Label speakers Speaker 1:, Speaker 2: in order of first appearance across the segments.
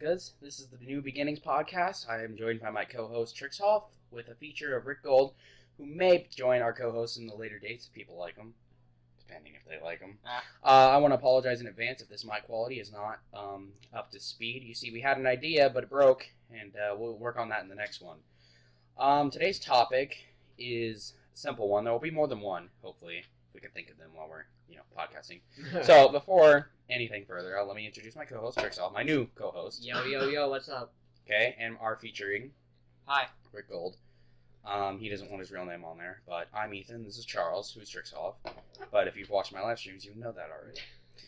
Speaker 1: Polkas. This is the New Beginnings podcast. I am joined by my co-host Trixzov with a feature of Rick Gold, who may join our co-hosts in the later dates if people like him, depending if they like him. I want to apologize in advance if this mic quality is not up to speed. You see, we had an idea, but it broke, and we'll work on that in the next one. Today's topic is a simple one. There will be more than one, hopefully. We can think of them while we're, podcasting. So before anything further, let me introduce my co-host, Trixzov, my new co-host.
Speaker 2: Yo, what's up?
Speaker 1: Okay, and our featuring...
Speaker 2: Hi.
Speaker 1: Rick Gold. He doesn't want his real name on there, but I'm Ethan. This is Charles, who's Trixzov. But if you've watched my live streams, you know that already.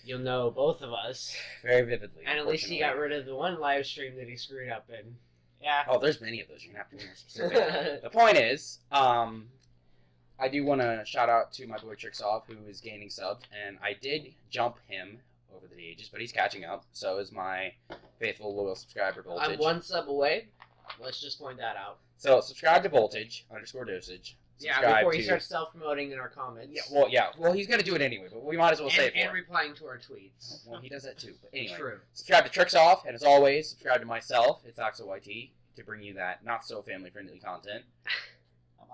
Speaker 2: You'll know both of us.
Speaker 1: Very vividly.
Speaker 2: And at least he got rid of the one live stream that he screwed up in.
Speaker 3: Yeah.
Speaker 1: Oh, there's many of those. You're going to have to be more specific. The point is, I do want to shout out to my boy Trixzov, who is gaining subs, and I did jump him over the ages, but he's catching up. So is my faithful, loyal subscriber, Voltage.
Speaker 2: I'm one sub away. Let's just point that out.
Speaker 1: So subscribe to Voltage _dosage.
Speaker 2: Before he starts self-promoting in our comments.
Speaker 1: Well, he's going to do it anyway, but we might as well say it for him.
Speaker 2: And replying to our tweets.
Speaker 1: Well, he does that too. But anyway,
Speaker 2: True.
Speaker 1: Subscribe to Trixzov, and as always, subscribe to myself. It's AxelYT to bring you that not so family-friendly content.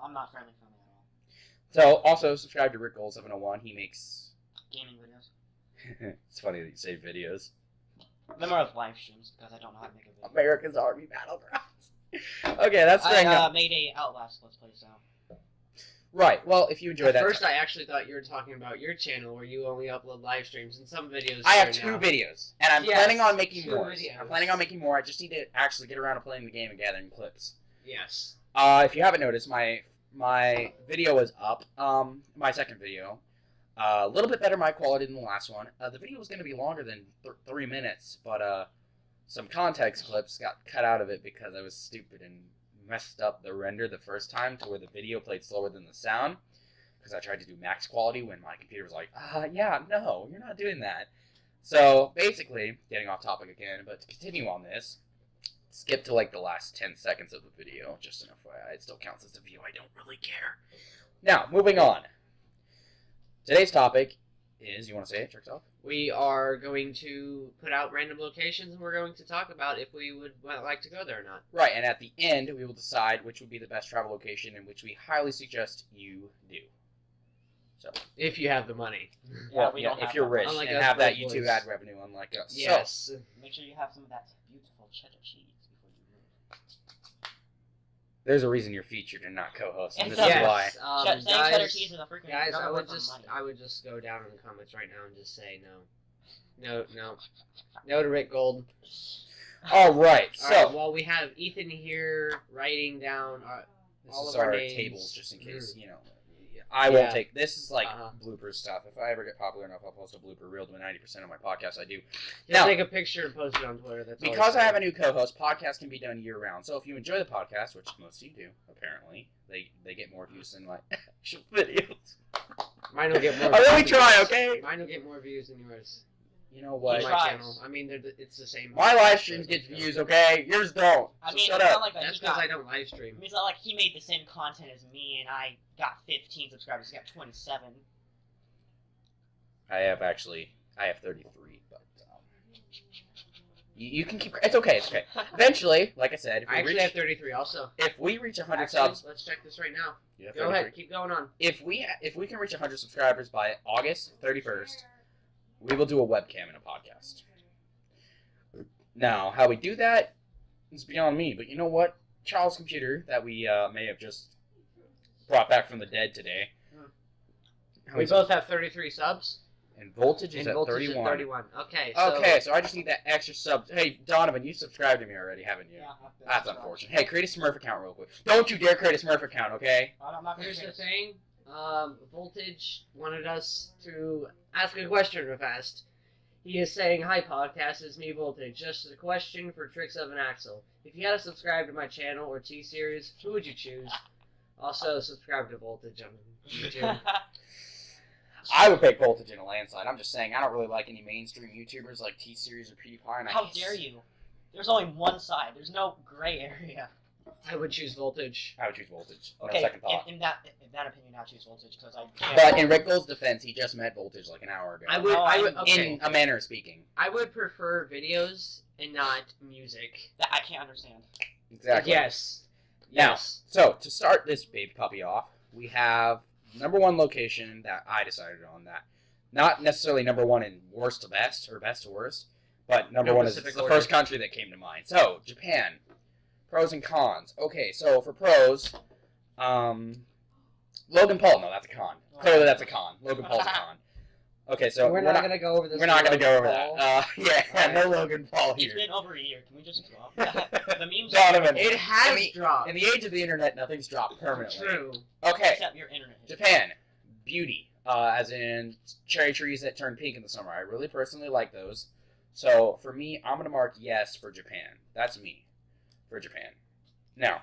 Speaker 3: I'm not family-friendly at all.
Speaker 1: So, also, subscribe to Rick Gold 701. He makes...
Speaker 3: Gaming videos.
Speaker 1: It's funny that you say videos.
Speaker 3: They're more of live streams, because I don't know how to make a video.
Speaker 1: America's Army Battlegrounds. Okay, that's fair enough.
Speaker 3: I made a Outlast Let's Play, so...
Speaker 1: Right, well, if you enjoy that...
Speaker 2: At first, I actually thought you were talking about your channel, where you only upload live streams, and some videos...
Speaker 1: I have two videos, and I'm planning on making more.
Speaker 2: Videos.
Speaker 1: I'm planning on making more. I just need to actually get around to playing the game and gathering clips.
Speaker 2: Yes.
Speaker 1: If you haven't noticed, my video is up. My second video. A little bit better mic quality than the last one. The video was going to be longer than 3 minutes, but some context clips got cut out of it because I was stupid and messed up the render the first time to where the video played slower than the sound. Because I tried to do max quality when my computer was like, no, you're not doing that. So, basically, getting off topic again, but to continue on this, skip to like the last 10 seconds of the video, just an FYI. It still counts as a view, I don't really care. Now, moving on. Today's topic is, you want to say it, Trixzov?
Speaker 2: We are going to put out random locations, and we're going to talk about if we would like to go there or not.
Speaker 1: Right, and at the end, we will decide which would be the best travel location, and which we highly suggest you do. So,
Speaker 2: if you have the money.
Speaker 1: If you're rich and have that YouTube ad revenue, unlike us.
Speaker 2: Yes.
Speaker 1: So,
Speaker 3: make sure you have some of that beautiful cheddar cheese before you move.
Speaker 1: There's a reason you're featured and not co-host, and this
Speaker 3: Yes.
Speaker 1: is why.
Speaker 3: Saying cheddar cheese is a freaking...
Speaker 2: Guys, I would just go down in the comments right now and just say no. No to Rick Gold.
Speaker 1: All right, so...
Speaker 2: Alright, well, we have Ethan here writing down
Speaker 1: this
Speaker 2: all
Speaker 1: is
Speaker 2: of our
Speaker 1: our
Speaker 2: names.
Speaker 1: tables, just in case, I won't take... This is like blooper stuff. If I ever get popular enough, I'll post a blooper reel to 90% of my podcasts I do.
Speaker 2: Just take a picture and post it on Twitter. That's
Speaker 1: because I have a new co-host, podcasts can be done year-round. So if you enjoy the podcast, which most of you do, apparently, they get more views than my actual videos.
Speaker 2: Mine will get more
Speaker 1: I
Speaker 2: views.
Speaker 1: really try, okay?
Speaker 2: Mine will get more views than yours.
Speaker 1: You know what?
Speaker 2: My channel. I mean, it's the same.
Speaker 1: My live streams get views, okay? Yours don't. So shut up.
Speaker 3: Like
Speaker 2: that's because I don't live stream.
Speaker 3: I mean, it's not like he made the same content as me, and I got 15 subscribers. He got 27.
Speaker 1: I have 33, but you can keep. It's okay. Eventually, like I said, if
Speaker 2: I actually have 33 also.
Speaker 1: If we reach 100 subs,
Speaker 2: let's check this right now.
Speaker 1: Go
Speaker 2: ahead, keep going on.
Speaker 1: If we can reach 100 subscribers by August 31st, we will do a webcam in a podcast. Now, how we do that is beyond me, but you know what? Charles' computer that we may have just brought back from the dead today.
Speaker 2: We both have 33 subs.
Speaker 1: And Voltage is at 31.
Speaker 2: Okay,
Speaker 1: so I just need that extra sub. Hey, Donovan, you subscribed to me already, haven't you?
Speaker 3: Yeah.
Speaker 1: That's unfortunate. Hey, create a Smurf account real quick. Don't you dare create a Smurf account, okay?
Speaker 2: Here's the thing. Voltage wanted us to ask a question real fast. He is saying, "Hi, podcast, it's me, Voltage. Just a question for Trixzov and Axel. If you had to subscribe to my channel or T-Series, who would you choose? Also, subscribe to Voltage on YouTube."
Speaker 1: I would pick Voltage in a landslide. I'm just saying, I don't really like any mainstream YouTubers like T-Series or PewDiePie. And
Speaker 3: How dare you? There's only one side. There's no gray area.
Speaker 2: I would choose Voltage.
Speaker 1: I would choose Voltage. No
Speaker 3: Okay,
Speaker 1: second thought.
Speaker 3: in that opinion, I'll choose Voltage because I can't.
Speaker 1: But in Rick Gold's defense, he just met Voltage like an hour ago.
Speaker 2: I would. Okay.
Speaker 1: In a manner of speaking.
Speaker 2: I would prefer videos and not music.
Speaker 3: That I can't understand.
Speaker 1: Exactly.
Speaker 2: Yes.
Speaker 1: Now,
Speaker 2: Yes.
Speaker 1: so to start this baby puppy off, we have number one location that I decided on that. Not necessarily number one in worst to best or best to worst, but number
Speaker 2: No
Speaker 1: one is
Speaker 2: specific
Speaker 1: the
Speaker 2: order.
Speaker 1: first country that came to mind. So, Japan. Pros and cons. Okay, so for pros, Logan Paul. No, that's a con. Clearly that's a con. Logan Paul's a con. Okay, so
Speaker 2: we're not gonna go over this.
Speaker 1: we're not going to go over
Speaker 2: Paul.
Speaker 1: that. Yeah,
Speaker 2: Alright.
Speaker 1: no Logan Paul
Speaker 3: It's
Speaker 1: here.
Speaker 3: been over a year. Can we just stop? The memes.
Speaker 1: Donovan.
Speaker 2: It has
Speaker 1: In the-
Speaker 2: dropped.
Speaker 1: In the age of the internet, nothing's dropped permanently.
Speaker 2: True.
Speaker 1: Okay,
Speaker 3: Except your internet.
Speaker 1: Japan. Beauty. As in cherry trees that turn pink in the summer. I really personally like those. So, for me, I'm going to mark yes for Japan. That's me. For Japan. Now,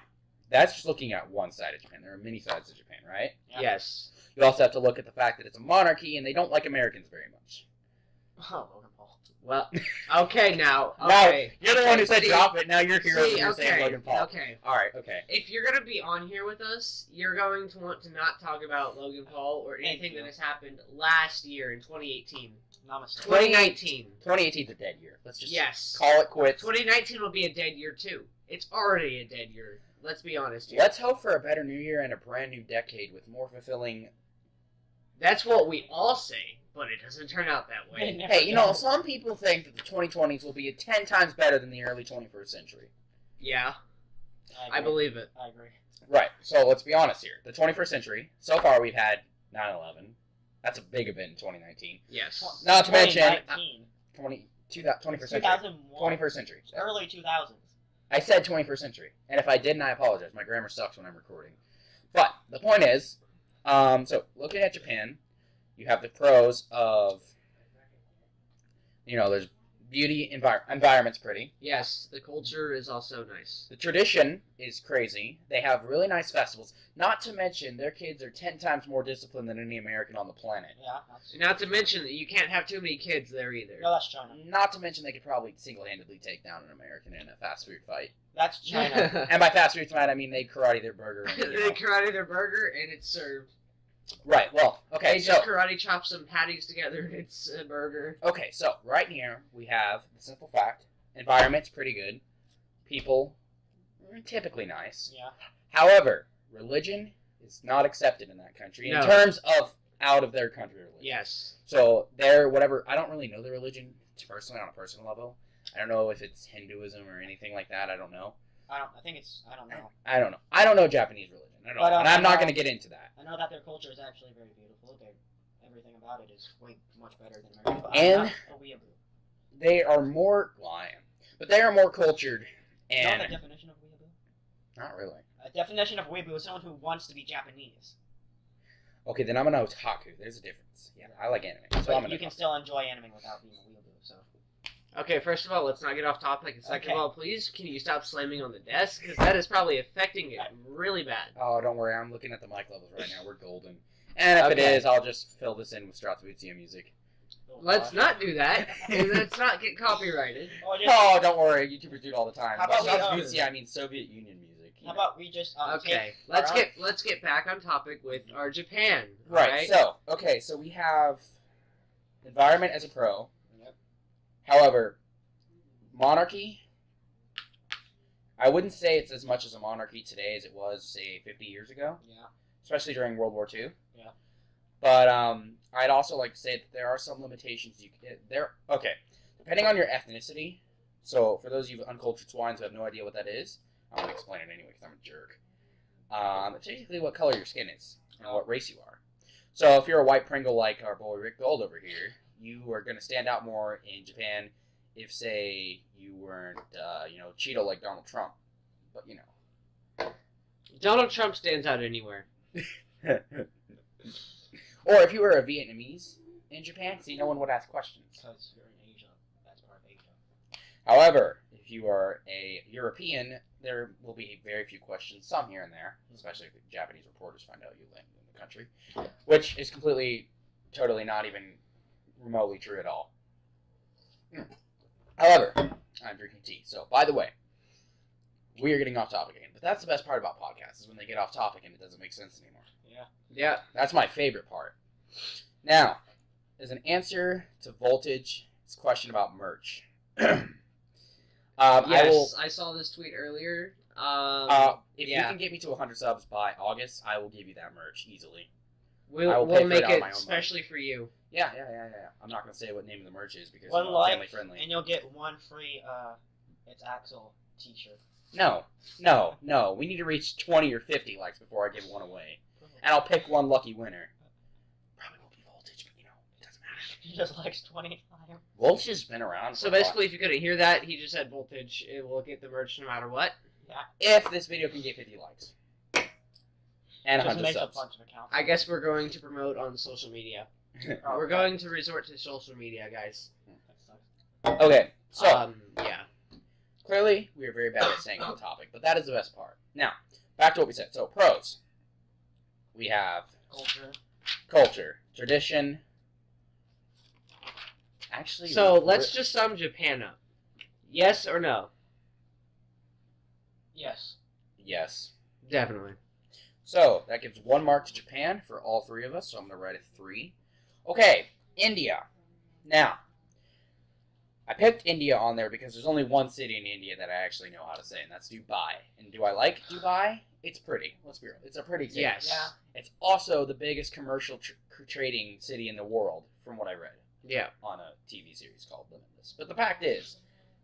Speaker 1: that's just looking at one side of Japan. There are many sides of Japan, right?
Speaker 3: Yeah.
Speaker 2: Yes.
Speaker 1: You also have to look at the fact that it's a monarchy and they don't like Americans very much.
Speaker 3: Oh, Logan Paul.
Speaker 2: Well. Okay. Now.
Speaker 1: Now,
Speaker 2: Okay.
Speaker 1: you're the one who said
Speaker 2: See-
Speaker 1: drop it. Now you're here and
Speaker 2: See.
Speaker 1: you're saying
Speaker 2: Okay.
Speaker 1: Logan Paul.
Speaker 2: Okay.
Speaker 1: All right, okay.
Speaker 2: If you're gonna be on here with us, you're going to want to not talk about Logan Paul or
Speaker 3: Thank
Speaker 2: anything
Speaker 3: you.
Speaker 2: that has happened last year in 2018.
Speaker 3: Namaste.
Speaker 2: 2019.
Speaker 1: 2018's a dead year. Let's just
Speaker 2: Yes.
Speaker 1: call it quits.
Speaker 2: 2019 will be a dead year too. It's already a dead year. Let's be honest here.
Speaker 1: Let's hope for a better new year and a brand new decade with more fulfilling.
Speaker 2: That's what we all say, but it doesn't turn out that way.
Speaker 3: Never
Speaker 1: Hey, you know,
Speaker 3: does.
Speaker 1: some people think that the 2020s will be 10 times better than the early 21st century.
Speaker 2: Yeah,
Speaker 3: I
Speaker 2: I
Speaker 3: agree.
Speaker 2: believe it.
Speaker 3: I agree.
Speaker 1: Right, so let's be honest here. The 21st century, so far we've had 9/11. That's a big event in 2019.
Speaker 2: Yes.
Speaker 1: Not to mention
Speaker 3: 2019.
Speaker 1: 21st century.
Speaker 3: 2001.
Speaker 1: 21st century.
Speaker 3: Early 2000s.
Speaker 1: I said 21st century, and if I didn't, I apologize. My grammar sucks when I'm recording. But the point is, so looking at Japan, you have the pros of, there's beauty, environment's pretty.
Speaker 2: Yes, the culture is also nice.
Speaker 1: The tradition is crazy. They have really nice festivals. Not to mention, their kids are 10 times more disciplined than any American on the planet.
Speaker 3: Yeah. That's,
Speaker 2: Not to mention that you can't have too many kids there either.
Speaker 3: no, that's China.
Speaker 1: Not to mention, they could probably single-handedly take down an American in a fast food fight.
Speaker 3: That's China.
Speaker 1: And by fast food fight, I mean they karate their burger. And,
Speaker 2: They karate their burger and it's served.
Speaker 1: Right, well, okay,
Speaker 2: They
Speaker 1: so...
Speaker 2: just karate chop some patties together and it's a burger.
Speaker 1: Okay, so right here we have the simple fact: environment's pretty good, people are typically nice.
Speaker 3: Yeah.
Speaker 1: However, religion is not accepted in that country in
Speaker 2: No.
Speaker 1: terms of out of their country religion.
Speaker 2: Yes.
Speaker 1: So they're whatever. I don't really know the religion personally on a personal level. I don't know if it's Hinduism or anything like that. I don't know.
Speaker 3: I don't know.
Speaker 1: I don't know. I don't know Japanese religion at all,
Speaker 3: But,
Speaker 1: and I'm not
Speaker 3: I know-
Speaker 1: going to get into that.
Speaker 3: I know that their culture is actually very beautiful. Everything about it is way much better than American. But
Speaker 1: And-
Speaker 3: I'm not a weeaboo.
Speaker 1: They are more lying, but they are more cultured
Speaker 3: You know
Speaker 1: and
Speaker 3: the definition of weeaboo?
Speaker 1: not really.
Speaker 3: A definition of weeaboo is someone who wants to be Japanese.
Speaker 1: Okay, then I'm an otaku. There's a difference. Yeah, I like anime, so I'm
Speaker 3: But
Speaker 1: an
Speaker 3: you can
Speaker 1: otaku.
Speaker 3: still enjoy anime without being a weeaboo. So
Speaker 2: Okay, first of all, let's not get off topic. And second
Speaker 3: Okay.
Speaker 2: of all, please, can you stop slamming on the desk? Because that is probably affecting it really bad.
Speaker 1: Oh, don't worry. I'm looking at the mic levels right now. We're golden. And if
Speaker 2: Okay.
Speaker 1: it is, I'll just fill this in with Stratovicia music.
Speaker 2: Let's not do that. Let's not get copyrighted.
Speaker 3: Oh, just,
Speaker 1: Oh, don't worry. YouTubers do it all the time.
Speaker 3: How about
Speaker 1: Stratovicia, I mean Soviet Union music. you
Speaker 3: how
Speaker 1: know.
Speaker 3: about we just
Speaker 2: Okay,
Speaker 3: take our own-
Speaker 2: let's get back on topic with our Japan.
Speaker 1: Right, so we have environment as a pro.
Speaker 3: Yep.
Speaker 1: However, monarchy, I wouldn't say it's as much as a monarchy today as it was, say, 50 years ago,
Speaker 3: Yeah.
Speaker 1: especially during World War II.
Speaker 3: Yeah.
Speaker 1: But I'd also like to say that there are some limitations. Okay, depending on your ethnicity. So for those of you uncultured swines who have no idea what that is, I'm gonna explain it anyway because I'm a jerk. It's basically what color your skin is and what race you are. So if you're a white Pringle like our boy Rick Gold over here, you are gonna stand out more in Japan. If say you weren't, Cheeto like Donald Trump, but
Speaker 2: Donald Trump stands out anywhere.
Speaker 1: Or if you were a Vietnamese in Japan, see, no one would ask questions.
Speaker 3: Because you're in Asia. That's part of Asia.
Speaker 1: However, if you are a European, there will be very few questions, some here and there, especially if the Japanese reporters find out you landed in the country, which is completely, totally not even remotely true at all. However, I'm drinking tea. So, by the way, We are getting off topic again, but that's the best part about podcasts is when they get off topic and it doesn't make sense anymore.
Speaker 2: Yeah.
Speaker 1: That's my favorite part. Now, as an answer to Voltage, it's a question about merch.
Speaker 2: I saw this tweet earlier.
Speaker 1: If
Speaker 2: yeah.
Speaker 1: you can get me to 100 subs by August, I will give you that merch easily. I
Speaker 2: We'll
Speaker 1: will pay for
Speaker 2: make
Speaker 1: it out of
Speaker 2: it
Speaker 1: my own
Speaker 2: especially for you.
Speaker 1: Yeah. I'm not going to say what name of the merch is because
Speaker 3: One
Speaker 1: it's
Speaker 3: like,
Speaker 1: family friendly.
Speaker 3: and you'll get one free, it's Axel t-shirt.
Speaker 1: No. We need to reach 20 or 50 likes before I give one away. And I'll pick one lucky winner. Probably won't be Voltage, but it doesn't matter.
Speaker 3: He just likes 25.
Speaker 1: Voltage has been around
Speaker 2: So
Speaker 1: for a while.
Speaker 2: basically, if you couldn't hear that, he just said Voltage. It will get the merch no matter what.
Speaker 1: If this video can get 50 likes. And
Speaker 3: Just
Speaker 1: 100
Speaker 3: makes
Speaker 1: subs.
Speaker 3: a bunch of accounts.
Speaker 2: I guess we're going to promote on social media. We're going to resort to social media, guys.
Speaker 3: That sucks.
Speaker 1: Okay, so
Speaker 2: Yeah.
Speaker 1: clearly we are very bad at staying on topic, but that is the best part. Now, back to what we said. So, pros. We have culture, tradition. Actually,
Speaker 2: So let's just sum Japan up. Yes or no?
Speaker 3: Yes.
Speaker 1: Yes.
Speaker 2: Definitely.
Speaker 1: So, that gives 1 mark to Japan for all 3 of us, so I'm going to write a 3. Okay, India. Now, I picked India on there because there's only one city in India that I actually know how to say, and that's Dubai. And do I like Dubai? It's pretty. Let's be real. It's a pretty city.
Speaker 2: Yes.
Speaker 3: Yeah.
Speaker 1: It's also the biggest commercial trading city in the world, from what I read
Speaker 2: Yeah.
Speaker 1: on a TV series called Limitless. But the fact is,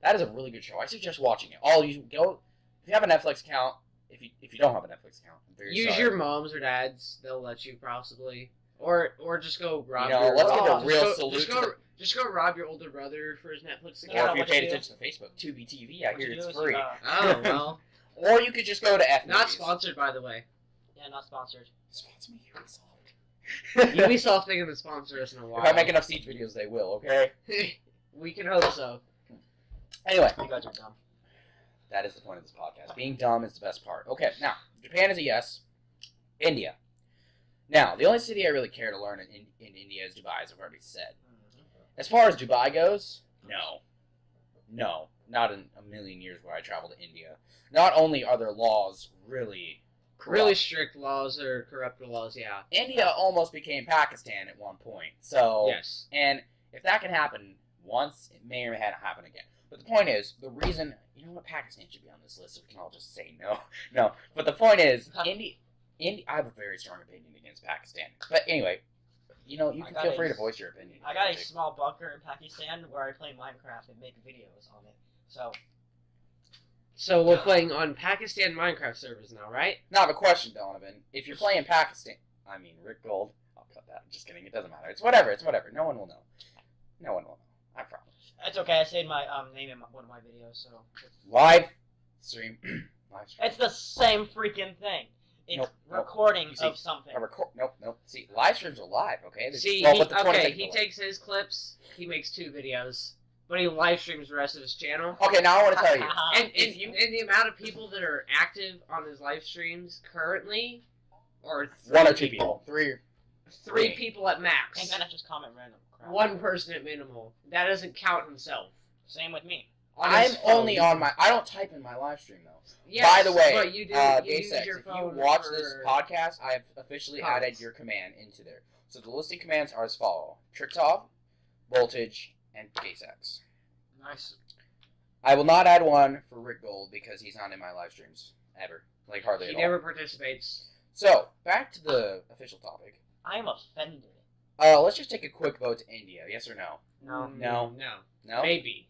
Speaker 1: that is a really good show. I suggest watching it. All you go, if you have a Netflix account, if you don't have a Netflix account, I'm very
Speaker 2: Use
Speaker 1: sorry.
Speaker 2: your mom's or dad's. They'll let you possibly. Or just go rob
Speaker 1: You know,
Speaker 2: your...
Speaker 1: let's give a
Speaker 2: just
Speaker 1: real
Speaker 2: go-
Speaker 1: salute
Speaker 2: just
Speaker 1: to
Speaker 2: go,
Speaker 1: the-
Speaker 2: just go rob your older brother for his Netflix
Speaker 3: Yeah,
Speaker 1: Or
Speaker 2: account.
Speaker 1: if you
Speaker 3: what
Speaker 1: paid
Speaker 3: you do-
Speaker 1: attention to Facebook, Tubi TV, I
Speaker 3: What
Speaker 1: hear
Speaker 3: you
Speaker 1: it's
Speaker 3: do is,
Speaker 1: free.
Speaker 2: Oh, well.
Speaker 1: Or you could just go to F
Speaker 2: Not
Speaker 1: Movies.
Speaker 2: sponsored, by the way.
Speaker 3: Yeah, not sponsored.
Speaker 1: Sponsor me, Ubisoft.
Speaker 2: Ubisoft ain't gonna sponsor us in a while.
Speaker 1: If I make enough Siege videos, they will, okay?
Speaker 2: We can hope so.
Speaker 1: Anyway,
Speaker 3: You guys are dumb.
Speaker 1: that is the point of this podcast. Being dumb is the best part. Okay, now, Japan is a yes. India. Now, the only city I really care to learn in India is Dubai, as I've already said. As far as Dubai goes, no. No, not in a million years would I travel to India. Not only are their laws really corrupt,
Speaker 2: Really strict laws or corrupt laws, yeah.
Speaker 1: India almost became Pakistan at one point. So,
Speaker 2: Yes.
Speaker 1: and if that can happen once, it may or may not happen again. But the point is, the reason, you know what, Pakistan should be on this list, so we can all just say no. No, but the point is, India, I have a very strong opinion against Pakistan. But anyway, you know, you
Speaker 3: I
Speaker 1: can
Speaker 3: got
Speaker 1: feel
Speaker 3: a-
Speaker 1: free to voice your opinion.
Speaker 3: I got a small bunker in Pakistan where I play Minecraft and make videos on it.
Speaker 2: So we're playing on Pakistan Minecraft servers now, right?
Speaker 1: Now, I have a question, Donovan. If you're playing Pakistan, Rick Gold, I'll cut that. I'm just kidding. It doesn't matter. It's whatever. No one will know. No one will know. I promise.
Speaker 3: It's okay. I saved my name in one of my videos, so
Speaker 1: Live stream. Live stream.
Speaker 3: it's the same freaking thing. It's
Speaker 1: Nope.
Speaker 3: recording
Speaker 1: You see,
Speaker 3: of something.
Speaker 1: A record. Nope. See, live streams are live. Okay. There's-
Speaker 2: See,
Speaker 1: well, but the 20
Speaker 2: he
Speaker 1: second delay.
Speaker 2: takes his clips, he makes 2 videos, but he live streams the rest of his channel.
Speaker 1: Okay, now I want to tell you.
Speaker 2: And
Speaker 1: if you-
Speaker 2: the amount of people that are active on his live streams currently are
Speaker 1: 1 or 2 people. 3.
Speaker 2: 3 people at
Speaker 3: I'm
Speaker 2: max.
Speaker 3: gonna just comment random crap.
Speaker 2: 1 person at minimal. That doesn't count himself.
Speaker 3: Same with me.
Speaker 2: On
Speaker 1: I'm
Speaker 2: his phone.
Speaker 1: only on my. I don't type in my live stream though.
Speaker 2: Yes,
Speaker 1: By the way,
Speaker 2: but you do. You
Speaker 1: Gay
Speaker 2: use
Speaker 1: Sex,
Speaker 2: your
Speaker 1: if you
Speaker 2: phone
Speaker 1: watch
Speaker 2: for-
Speaker 1: this podcast, I have officially added
Speaker 2: comments.
Speaker 1: your command into there. So the listing commands are as follow: Trixzov, Voltage, and Gay Sex.
Speaker 3: Nice.
Speaker 1: I will not add one for Rick Gold because he's not in my live streams ever, like hardly
Speaker 2: He
Speaker 1: at all.
Speaker 2: never participates.
Speaker 1: So back to the official topic.
Speaker 3: I am offended.
Speaker 1: Let's just take a quick vote to India. Yes or no?
Speaker 3: No.
Speaker 1: No.
Speaker 2: No.
Speaker 1: No.
Speaker 2: Maybe.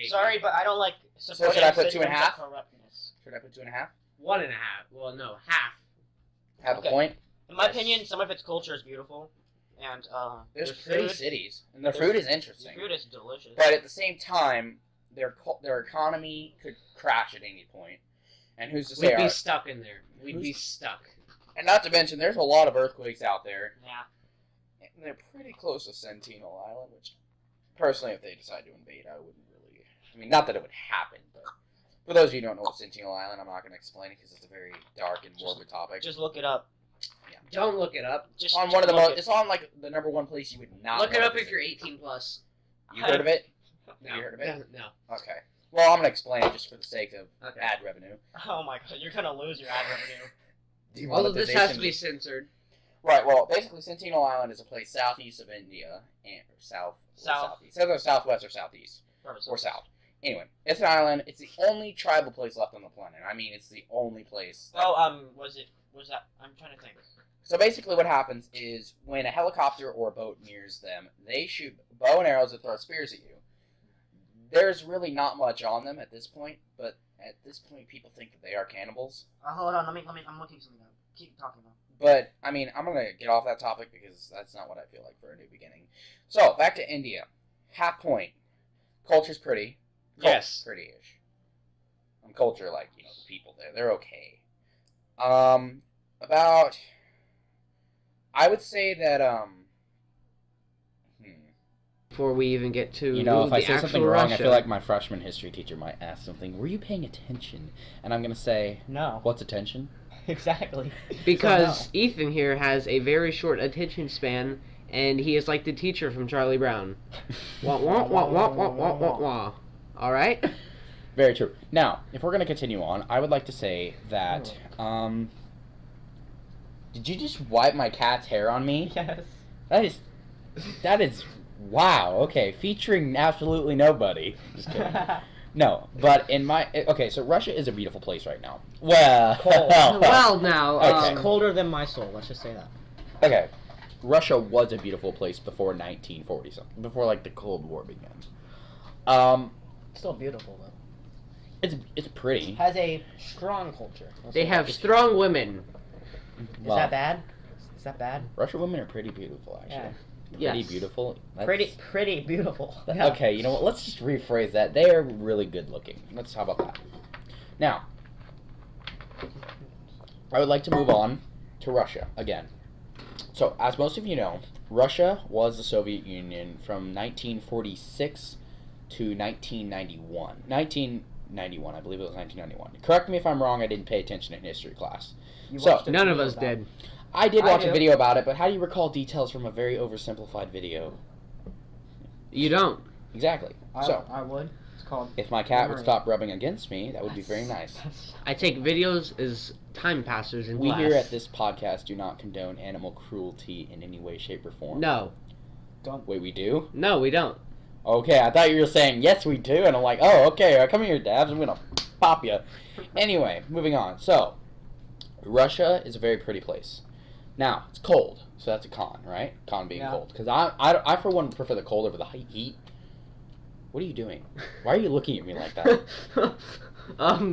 Speaker 3: Sorry, but I don't like
Speaker 1: should
Speaker 3: supporting
Speaker 1: I put
Speaker 3: systems
Speaker 1: 2.5?
Speaker 3: of corruptness.
Speaker 1: Should I put 2.5?
Speaker 2: 1.5. Well, no, half.
Speaker 1: Have
Speaker 3: Okay.
Speaker 1: a point.
Speaker 3: In my
Speaker 2: Yes.
Speaker 3: opinion, some of its culture is beautiful, and
Speaker 1: There's
Speaker 3: their
Speaker 1: pretty
Speaker 3: food,
Speaker 1: cities, and their
Speaker 3: there's-
Speaker 1: food is
Speaker 3: their
Speaker 1: interesting.
Speaker 3: food is delicious.
Speaker 1: But at the same time, their economy could crash at any point. And who's to say
Speaker 2: We'd be
Speaker 1: our,
Speaker 2: stuck in there. We'd be
Speaker 1: Who's-
Speaker 2: stuck.
Speaker 1: and not to mention there's a lot of earthquakes out there.
Speaker 3: Yeah.
Speaker 1: And they're pretty close to Sentinel Island, which personally if they decide to invade, I wouldn't really not that it would happen, but for those of you who don't know what Sentinel Island, I'm not going to explain it because it's a very dark and morbid topic.
Speaker 3: Just look it up.
Speaker 2: Don't look it up.
Speaker 3: Just
Speaker 1: on one of the
Speaker 3: look
Speaker 1: most,
Speaker 3: it-
Speaker 1: it's on like the #1 place you would not
Speaker 2: Look it
Speaker 1: wanna
Speaker 2: up if
Speaker 1: visit.
Speaker 2: you're 18 plus.
Speaker 1: You heard of it?
Speaker 2: No.
Speaker 1: You heard of it?
Speaker 2: No.
Speaker 1: Okay. Well, I'm gonna explain it just for the sake of
Speaker 2: Okay.
Speaker 1: ad revenue.
Speaker 3: Oh my god, you're gonna lose your ad revenue.
Speaker 2: All of this has to
Speaker 1: Demonetization.
Speaker 2: be censored.
Speaker 1: Right. Well, basically, Sentinel Island is a place southeast of India, or southeast, either southwest or southeast or south. Anyway, it's an island. It's the only tribal place left on the planet. I mean, it's the only place.
Speaker 3: Was that? I'm trying to think.
Speaker 1: So basically, what happens is when a helicopter or a boat nears them, they shoot bow and arrows that throw spears at you. There's really not much on them at this point, but at this point, people think that they are cannibals.
Speaker 3: Hold on, let me. I'm looking something up. Keep talking about.
Speaker 1: But, I mean, I'm going to get off that topic because that's not what I feel like for a new beginning. So, back to India. Half point. Culture's pretty.
Speaker 2: Yes.
Speaker 1: Pretty-ish. Culture, like, the people there. They're okay. I would say that,
Speaker 2: Before we even get to
Speaker 1: if I
Speaker 2: the
Speaker 1: say something
Speaker 2: actual
Speaker 1: wrong,
Speaker 2: Russia.
Speaker 1: I feel like my freshman history teacher might ask something. Were you paying attention? And I'm going to say,
Speaker 3: No.
Speaker 1: what's attention?
Speaker 3: Exactly.
Speaker 2: Because Ethan here has a very short attention span, and he is like the teacher from Charlie Brown. Wah, wah, wah, wah, wah, wah, wah, wah. All right?
Speaker 1: Very true. Now, if we're going to continue on, I would like to say that, did you just wipe my cat's hair on me?
Speaker 3: Yes.
Speaker 1: That is, wow, okay, featuring absolutely nobody. Just kidding. No, but so Russia is a beautiful place right now. Well,
Speaker 2: Well, now,
Speaker 1: Okay.
Speaker 3: It's colder than my soul. Let's just say that.
Speaker 1: okay, Russia was a beautiful place before 1940 something, before like the Cold War began.
Speaker 3: Still beautiful though.
Speaker 1: It's pretty.
Speaker 3: Has a strong culture.
Speaker 2: they have strong women.
Speaker 3: Is
Speaker 1: Well,
Speaker 3: that bad? Is that bad?
Speaker 1: Russian women are pretty beautiful, actually.
Speaker 3: Yeah.
Speaker 1: Pretty
Speaker 2: Yes.
Speaker 1: beautiful.
Speaker 3: Pretty beautiful.
Speaker 1: Okay, you know what? Let's just rephrase that. They are really good looking. How about that? Now, I would like to move on to Russia again. So, as most of you know, Russia was the Soviet Union from 1946 to 1991. 1991, I believe it was 1991. Correct me if I'm wrong, I didn't pay attention in history class.
Speaker 2: None of us did.
Speaker 1: I did
Speaker 3: I
Speaker 1: watch a
Speaker 3: do.
Speaker 1: video about it, but how do you recall details from a very oversimplified video?
Speaker 2: You don't.
Speaker 1: Exactly. So,
Speaker 3: I would. It's called.
Speaker 1: if my cat would
Speaker 3: Memory.
Speaker 1: stop rubbing against me, that would be very nice.
Speaker 2: I take videos as time passers in
Speaker 1: We
Speaker 2: class.
Speaker 1: here at this podcast do not condone animal cruelty in any way, shape, or form.
Speaker 2: No.
Speaker 3: Don't.
Speaker 1: Wait, we do?
Speaker 2: No, we don't.
Speaker 1: Okay, I thought you were saying, yes, we do, and I'm like, oh, okay, come here, Dabs, I'm gonna pop you. Anyway, moving on. So, Russia is a very pretty place. Now, it's cold, so that's a con, right? Con being
Speaker 3: Yeah.
Speaker 1: cold. Because I, for one, prefer the cold over the heat. What are you doing? Why are you looking at me like that?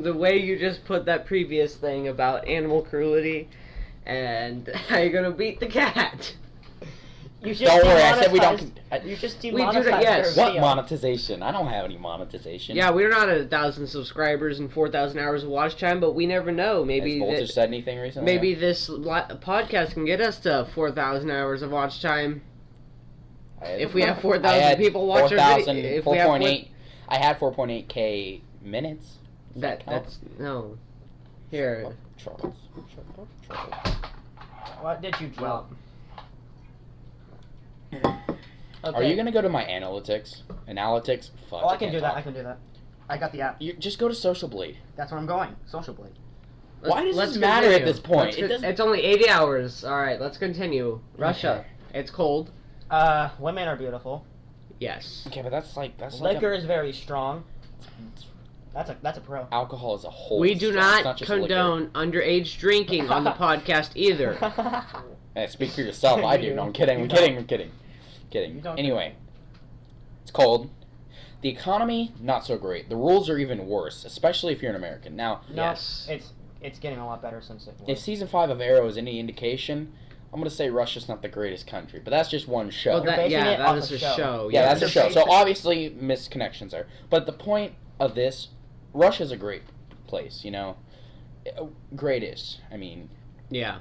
Speaker 2: The way you just put that previous thing about animal cruelty and how you're gonna beat the cat.
Speaker 3: You just
Speaker 1: Don't worry, I said we
Speaker 3: demonetized-
Speaker 1: don't...
Speaker 3: You just
Speaker 2: do
Speaker 3: demonetized
Speaker 2: that, yes.
Speaker 3: their
Speaker 1: What
Speaker 3: video.
Speaker 1: monetization? I don't have any monetization.
Speaker 2: Yeah, we're not at 1,000 subscribers and 4,000 hours of watch time, but we never know. Maybe
Speaker 1: Has Voltage said anything recently?
Speaker 2: maybe this podcast can get us to 4,000 hours of watch time. If we have 4,000 people watch our video, if we have
Speaker 1: 4.8, I had 4.8k minutes. Does that count?
Speaker 2: that's no. Here,
Speaker 1: Troubles.
Speaker 3: What did you drop?
Speaker 2: well,
Speaker 1: Are you gonna go to my analytics? Analytics? Fuck.
Speaker 3: Oh, I can
Speaker 1: can't
Speaker 3: do that.
Speaker 1: talk.
Speaker 3: I can do that. I got the app.
Speaker 1: You just go to Social Blade.
Speaker 3: That's where I'm going. Social Blade.
Speaker 1: Why does
Speaker 2: let's
Speaker 1: this matter at
Speaker 2: continue.
Speaker 1: this point?
Speaker 2: Let's
Speaker 1: It doesn't-
Speaker 2: It's only 80 hours. All right, let's continue. Russia. It's cold.
Speaker 3: Women are beautiful.
Speaker 2: Yes.
Speaker 1: Okay, but that's like
Speaker 3: Liquor is very strong. That's a pro.
Speaker 1: alcohol as a whole.
Speaker 2: We
Speaker 1: is
Speaker 2: do
Speaker 1: strong. It's
Speaker 2: not
Speaker 1: just liquor.
Speaker 2: condone underage drinking on the podcast either.
Speaker 1: Hey, speak for yourself. I do. No, I'm kidding.
Speaker 3: You
Speaker 1: I'm
Speaker 3: don't.
Speaker 1: kidding. I'm kidding. Kidding.
Speaker 3: You don't.
Speaker 1: Anyway, it's cold. The economy not so great. The rules are even worse, especially if you're an American. Now,
Speaker 3: No,
Speaker 2: Yes.
Speaker 3: it's getting a lot better since it was.
Speaker 1: if season 5 of Arrow is any indication, I'm gonna say Russia's not the greatest country, but that's just one show.
Speaker 2: Well,
Speaker 3: basing it
Speaker 2: that
Speaker 3: off
Speaker 2: is
Speaker 3: a
Speaker 2: a
Speaker 3: show.
Speaker 2: show.
Speaker 1: yeah, that's a
Speaker 3: they're
Speaker 1: show. So
Speaker 3: basing-
Speaker 1: obviously misconnections there. But the point of this, Russia's a great place. You know, greatest. I mean,
Speaker 2: Yeah.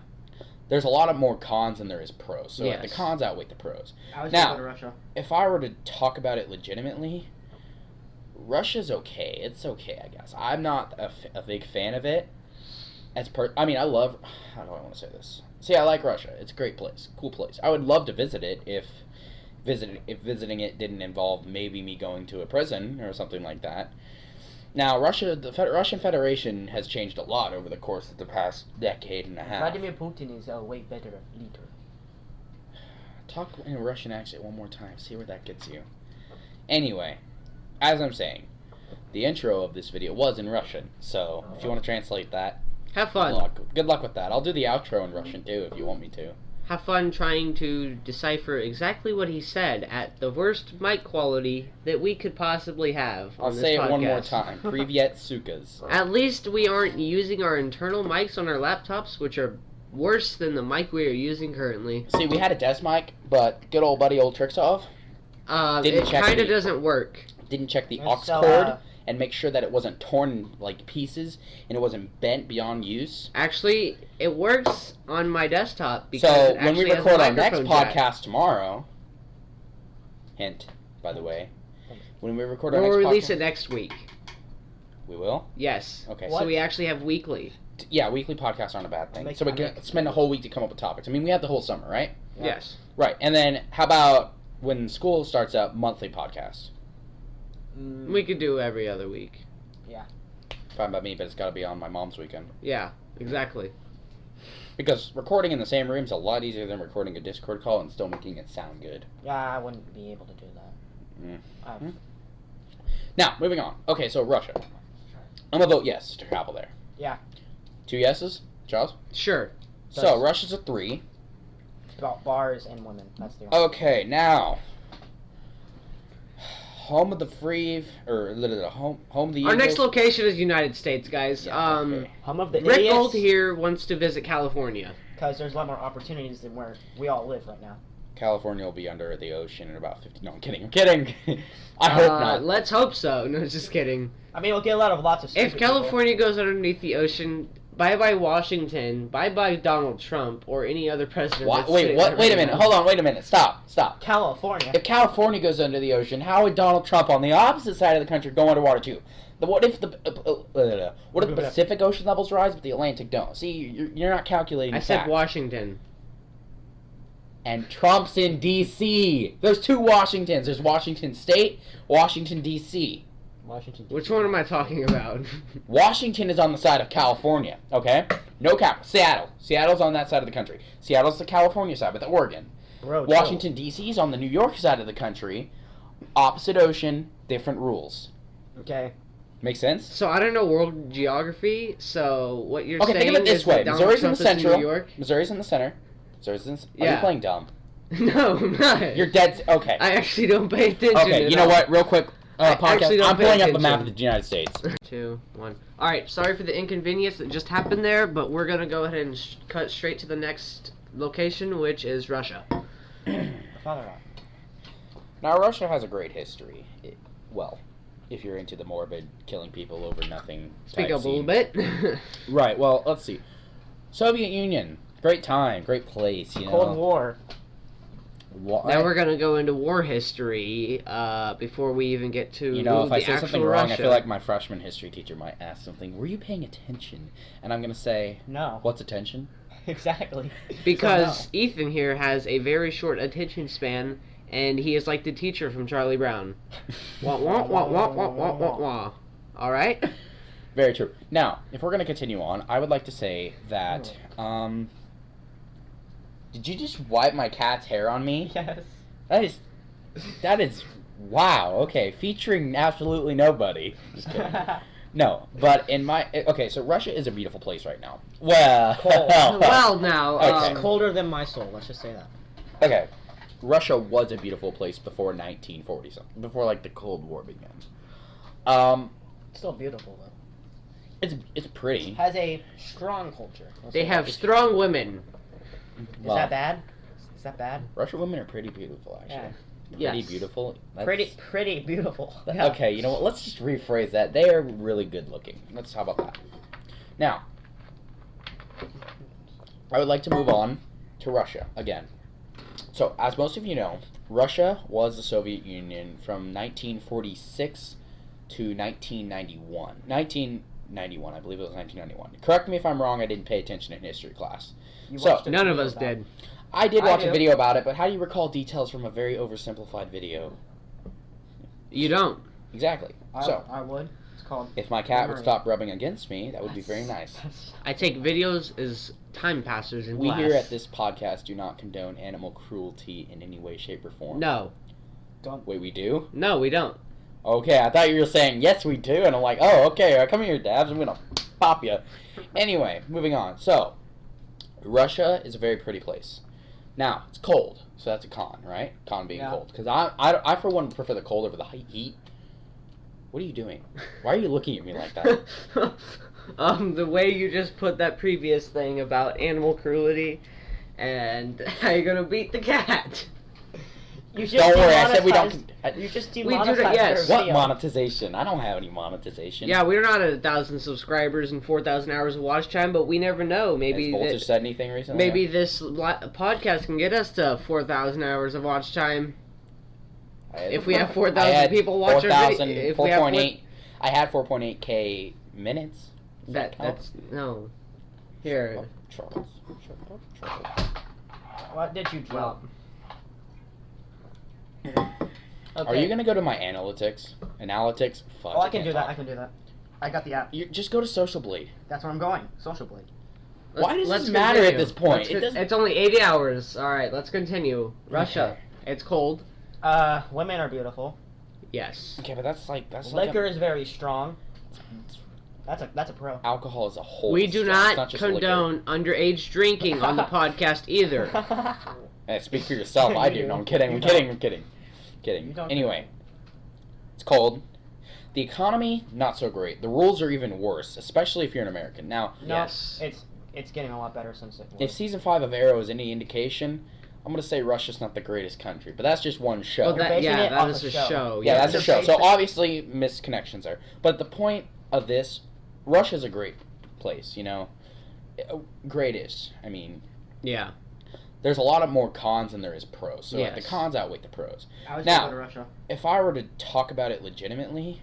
Speaker 1: there's a lot of more cons than there is pros. So like, the
Speaker 2: Yes.
Speaker 1: cons outweigh the pros.
Speaker 3: I was
Speaker 1: Now-
Speaker 3: gonna go to Russia.
Speaker 1: If I were to talk about it legitimately, Russia's okay. It's okay, I guess. I'm not a big fan of it. I mean, I love. How do I want to say this? See, I like Russia. It's a great place, cool place. I would love to visit it if visiting it didn't involve maybe me going to a prison or something like that. Now, the Russian Federation has changed a lot over the course of the past decade and a half.
Speaker 4: Vladimir Putin is a way better leader.
Speaker 1: Talk in a Russian accent one more time. See where that gets you. Anyway, as I'm saying, the intro of this video was in Russian, so if you want to translate that,
Speaker 2: Have fun.
Speaker 1: good luck with that. I'll do the outro in Russian too if you want me to.
Speaker 2: Have fun trying to decipher exactly what he said at the worst mic quality that we could possibly have on
Speaker 1: I'll
Speaker 2: this
Speaker 1: say it
Speaker 2: podcast.
Speaker 1: one more time. Privyet sukas.
Speaker 2: At least we aren't using our internal mics on our laptops, which are worse than the mic we are using currently.
Speaker 1: See, we had a desk mic, but good old buddy old Trixzov Didn't
Speaker 2: It
Speaker 1: check
Speaker 2: kind of
Speaker 1: the-
Speaker 2: doesn't work.
Speaker 1: didn't check the
Speaker 4: Let's
Speaker 1: aux
Speaker 4: sell,
Speaker 1: cord and make sure that it wasn't torn in, like, pieces and it wasn't bent beyond use.
Speaker 2: Actually, it works on my desktop because
Speaker 1: So
Speaker 2: it
Speaker 1: when we
Speaker 2: actually has a
Speaker 1: record our next
Speaker 2: microphone jack.
Speaker 1: podcast tomorrow, hint, by the way, when we record our
Speaker 2: We'll
Speaker 1: next
Speaker 2: release
Speaker 1: podcast,
Speaker 2: it next week.
Speaker 1: we will.
Speaker 2: Yes.
Speaker 1: Okay.
Speaker 2: So
Speaker 4: What?
Speaker 2: we actually have weekly.
Speaker 1: Yeah, weekly podcasts aren't a bad thing.
Speaker 4: Make-
Speaker 1: So we can
Speaker 4: make-
Speaker 1: spend a whole week to come up with topics. I mean, we have the whole summer, right?
Speaker 4: Yeah.
Speaker 2: Yes.
Speaker 1: Right. And then how about when school starts up, monthly podcast?
Speaker 2: We could do every other week.
Speaker 1: Fine by me, but it's got to be on my mom's weekend.
Speaker 2: Yeah, exactly.
Speaker 1: Because recording in the same room is a lot easier than recording a Discord call and still making it sound good.
Speaker 4: Yeah, I wouldn't be able to do that.
Speaker 1: Mm.
Speaker 4: I've-
Speaker 1: Now, moving on. Okay, so Russia. I'm going to vote yes to travel there.
Speaker 4: Yeah.
Speaker 1: 2 yeses? Charles?
Speaker 2: Sure.
Speaker 1: So,
Speaker 4: That's-
Speaker 1: Russia's a 3.
Speaker 4: About bars and women. That's the
Speaker 1: Okay, now. Home of the free, or home of the
Speaker 2: Our next
Speaker 1: Eagles.
Speaker 2: location is United States, guys.
Speaker 1: Yeah, okay.
Speaker 4: Home of the
Speaker 2: Rick
Speaker 4: idiots.
Speaker 2: Gold here wants to visit California.
Speaker 4: Because there's a lot more opportunities than where we all live right now.
Speaker 1: California will be under the ocean in about 50. No, I'm kidding. I'm kidding. I hope not.
Speaker 2: Let's hope so. No, just kidding.
Speaker 4: I mean, we'll get lots of.
Speaker 2: If
Speaker 4: stupid
Speaker 2: California goes underneath the ocean, bye-bye Washington, bye-bye Donald Trump, or any other president.
Speaker 1: Why,
Speaker 2: that's
Speaker 1: wait,
Speaker 2: sitting
Speaker 1: what?
Speaker 2: there
Speaker 1: Wait a
Speaker 2: right
Speaker 1: minute.
Speaker 2: now.
Speaker 1: Hold on. Wait a minute. Stop.
Speaker 4: people, California.
Speaker 1: If California goes under the ocean, how would Donald Trump on the opposite side of the country go underwater too? What if the Pacific Ocean levels rise but the Atlantic don't? See, you're not calculating.
Speaker 2: I said
Speaker 1: facts.
Speaker 2: Washington.
Speaker 1: And Trump's in D.C. There's 2 Washingtons. There's Washington State, Washington D.C.
Speaker 4: Washington.
Speaker 2: Which one am I talking about?
Speaker 1: Washington is on the side of California. Okay, no cap. Seattle. Seattle's on that side of the country. Seattle's the California side with Oregon.
Speaker 4: Bro,
Speaker 1: Washington D.C. is on the New York side of the country. Opposite ocean, different rules.
Speaker 4: Okay.
Speaker 1: Make sense?
Speaker 2: So I don't know world geography. So what you're
Speaker 1: Okay,
Speaker 2: saying
Speaker 1: think of it this
Speaker 2: is
Speaker 1: way.
Speaker 2: that Donald
Speaker 1: Missouri's in
Speaker 2: Trump
Speaker 1: the
Speaker 2: is in
Speaker 1: central.
Speaker 2: New York?
Speaker 1: Missouri's in the center. Missouri's in. Are
Speaker 2: Yeah.
Speaker 1: you playing dumb?
Speaker 2: No, I'm not.
Speaker 1: You're dead. Okay.
Speaker 2: I actually don't pay attention.
Speaker 1: Okay.
Speaker 2: at
Speaker 1: You know
Speaker 2: all.
Speaker 1: what? Real quick.
Speaker 2: I actually
Speaker 1: Podcast.
Speaker 2: don't
Speaker 1: I'm
Speaker 2: pay
Speaker 1: pulling up a map
Speaker 2: attention.
Speaker 1: of the United States.
Speaker 2: 2, 1. All right. Sorry for the inconvenience that just happened there, but we're gonna go ahead and cut straight to the next location, which is Russia.
Speaker 4: Father Rock.
Speaker 1: Now, Russia has a great history. Well, if you're into the morbid, killing people over nothing.
Speaker 2: Speak
Speaker 1: type
Speaker 2: up a little
Speaker 1: scene.
Speaker 2: bit.
Speaker 1: Right. Well, let's see. Soviet Union, great time, great place. You know.
Speaker 4: Cold War.
Speaker 2: Now we're gonna go into war history before we even get to
Speaker 1: You know, if
Speaker 2: the
Speaker 1: I say
Speaker 2: actual
Speaker 1: something wrong,
Speaker 2: Russia.
Speaker 1: I feel like my freshman history teacher might ask something. Were you paying attention? And I'm gonna say,
Speaker 4: No.
Speaker 1: what's attention?
Speaker 4: Exactly.
Speaker 2: Because
Speaker 4: So
Speaker 2: Ethan here has a very short attention span, and he is like the teacher from Charlie Brown. Wah wah wah wah wah wah wah wah. All right.
Speaker 1: Very true. Now, if we're gonna continue on, I would like to say that. Did you just wipe my cat's hair on me?
Speaker 4: Yes.
Speaker 1: That is. Wow. Okay, featuring absolutely nobody. Just kidding. No, but in my okay, so Russia is a beautiful place right now. Well,
Speaker 4: Cold.
Speaker 2: Well, now.
Speaker 1: Okay.
Speaker 4: It's colder than my soul. Let's just say that.
Speaker 1: okay, Russia was a beautiful place before 1940 something, before like the Cold War began.
Speaker 4: Still beautiful though.
Speaker 1: It's pretty.
Speaker 4: Has a strong culture. Let's
Speaker 2: They
Speaker 4: say
Speaker 2: have
Speaker 4: that.
Speaker 2: strong women.
Speaker 4: Is
Speaker 1: Well,
Speaker 4: that bad? Is that bad?
Speaker 1: Russian women are pretty beautiful, actually.
Speaker 4: Yeah.
Speaker 1: Pretty
Speaker 2: Yes.
Speaker 1: beautiful. That's-
Speaker 4: Pretty beautiful.
Speaker 1: Okay, you know what? Let's just rephrase that. They are really good looking. How about that? Now, I would like to move on to Russia again. So, as most of you know, Russia was the Soviet Union from 1946 to 1991. 1991, I believe it was 1991. Correct me if I'm wrong, I didn't pay attention in history class.
Speaker 4: You
Speaker 1: So,
Speaker 4: watched a
Speaker 2: None of
Speaker 4: video
Speaker 2: us
Speaker 4: about it.
Speaker 2: did.
Speaker 1: I did
Speaker 4: I
Speaker 1: watch a
Speaker 4: do.
Speaker 1: video about it, but how do you recall details from a very oversimplified video?
Speaker 2: You don't.
Speaker 1: Exactly. So,
Speaker 4: I would. It's called.
Speaker 1: If my cat would
Speaker 4: Memory.
Speaker 1: stop rubbing against me, that would be very nice.
Speaker 2: I take videos as time passers in
Speaker 1: We
Speaker 2: class.
Speaker 1: here at this podcast do not condone animal cruelty in any way, shape, or form.
Speaker 2: No.
Speaker 4: Don't.
Speaker 1: Wait, we do?
Speaker 2: No, we don't.
Speaker 1: Okay, I thought you were saying yes, we do, and I'm like, oh, okay, come here, Dabs, I'm gonna pop you. Anyway, moving on. So, Russia is a very pretty place. Now, it's cold, so that's a con, right? Con being
Speaker 4: Yeah.
Speaker 1: cold. Because I, for one, prefer the cold over the heat. What are you doing? Why are you looking at me like that?
Speaker 2: The way you just put that previous thing about animal cruelty and how you're gonna beat the cat.
Speaker 4: You just
Speaker 1: Don't worry, I said we
Speaker 4: demonetized-
Speaker 1: don't.
Speaker 4: You just
Speaker 2: do
Speaker 4: demonetized
Speaker 2: that, yes.
Speaker 4: their
Speaker 1: What
Speaker 4: video.
Speaker 1: monetization? I don't have any monetization.
Speaker 2: Yeah, we're not at 1,000 subscribers and 4,000 hours of watch time, but we never know. Maybe
Speaker 1: Has Voltage
Speaker 2: that,
Speaker 1: said anything recently?
Speaker 2: maybe this podcast can get us to 4,000 hours of watch time. If we have 4,000 people watch our video, if we have
Speaker 1: 4.8. I had 4.8k minutes. Does that count?
Speaker 2: that's no. Here,
Speaker 1: Oh, Charles.
Speaker 4: What did you drop?
Speaker 1: Are you gonna go to my analytics? Analytics? Fuck.
Speaker 4: Oh, I can
Speaker 1: can't
Speaker 4: do that.
Speaker 1: talk.
Speaker 4: I can do that. I got the app.
Speaker 1: You just go to Social Blade.
Speaker 4: That's where I'm going. Social Blade.
Speaker 1: Why does
Speaker 2: let's
Speaker 1: this matter at
Speaker 2: continue.
Speaker 1: this point?
Speaker 2: Let's
Speaker 1: It doesn't-
Speaker 2: It's only 80 hours. All right, let's continue. Russia. It's cold.
Speaker 4: Women are beautiful.
Speaker 2: Yes.
Speaker 1: Okay, but that's like
Speaker 4: Liquor is very strong. That's a pro.
Speaker 1: alcohol as a whole.
Speaker 2: We
Speaker 1: is
Speaker 2: do
Speaker 1: strong. It's
Speaker 2: not
Speaker 1: just liquor.
Speaker 2: condone underage drinking on the podcast either.
Speaker 1: Hey, speak for yourself. I do. No, I'm kidding. I'm kidding. I'm kidding. Kidding.
Speaker 4: You don't.
Speaker 1: Anyway, it's cold. The economy not so great. The rules are even worse, especially if you're an American. Now,
Speaker 4: No,
Speaker 2: Yes.
Speaker 4: it's getting a lot better since it was.
Speaker 1: if season 5 of Arrow is any indication, I'm gonna say Russia's not the greatest country, but that's just one show.
Speaker 2: Well, that,
Speaker 4: basing
Speaker 2: yeah,
Speaker 4: it
Speaker 2: that
Speaker 4: off
Speaker 2: is
Speaker 4: a
Speaker 2: a
Speaker 4: show.
Speaker 2: show.
Speaker 1: Yeah, that's a
Speaker 4: they're
Speaker 1: show. So
Speaker 4: basing-
Speaker 1: obviously misconnections there. But the point of this, Russia's a great place, you know. Greatest. I mean,
Speaker 2: Yeah.
Speaker 1: there's a lot of more cons than there is pros. So like, the
Speaker 2: Yes.
Speaker 1: cons outweigh the pros.
Speaker 4: I was
Speaker 1: Now-
Speaker 4: gonna go to Russia.
Speaker 1: If I were to talk about it legitimately,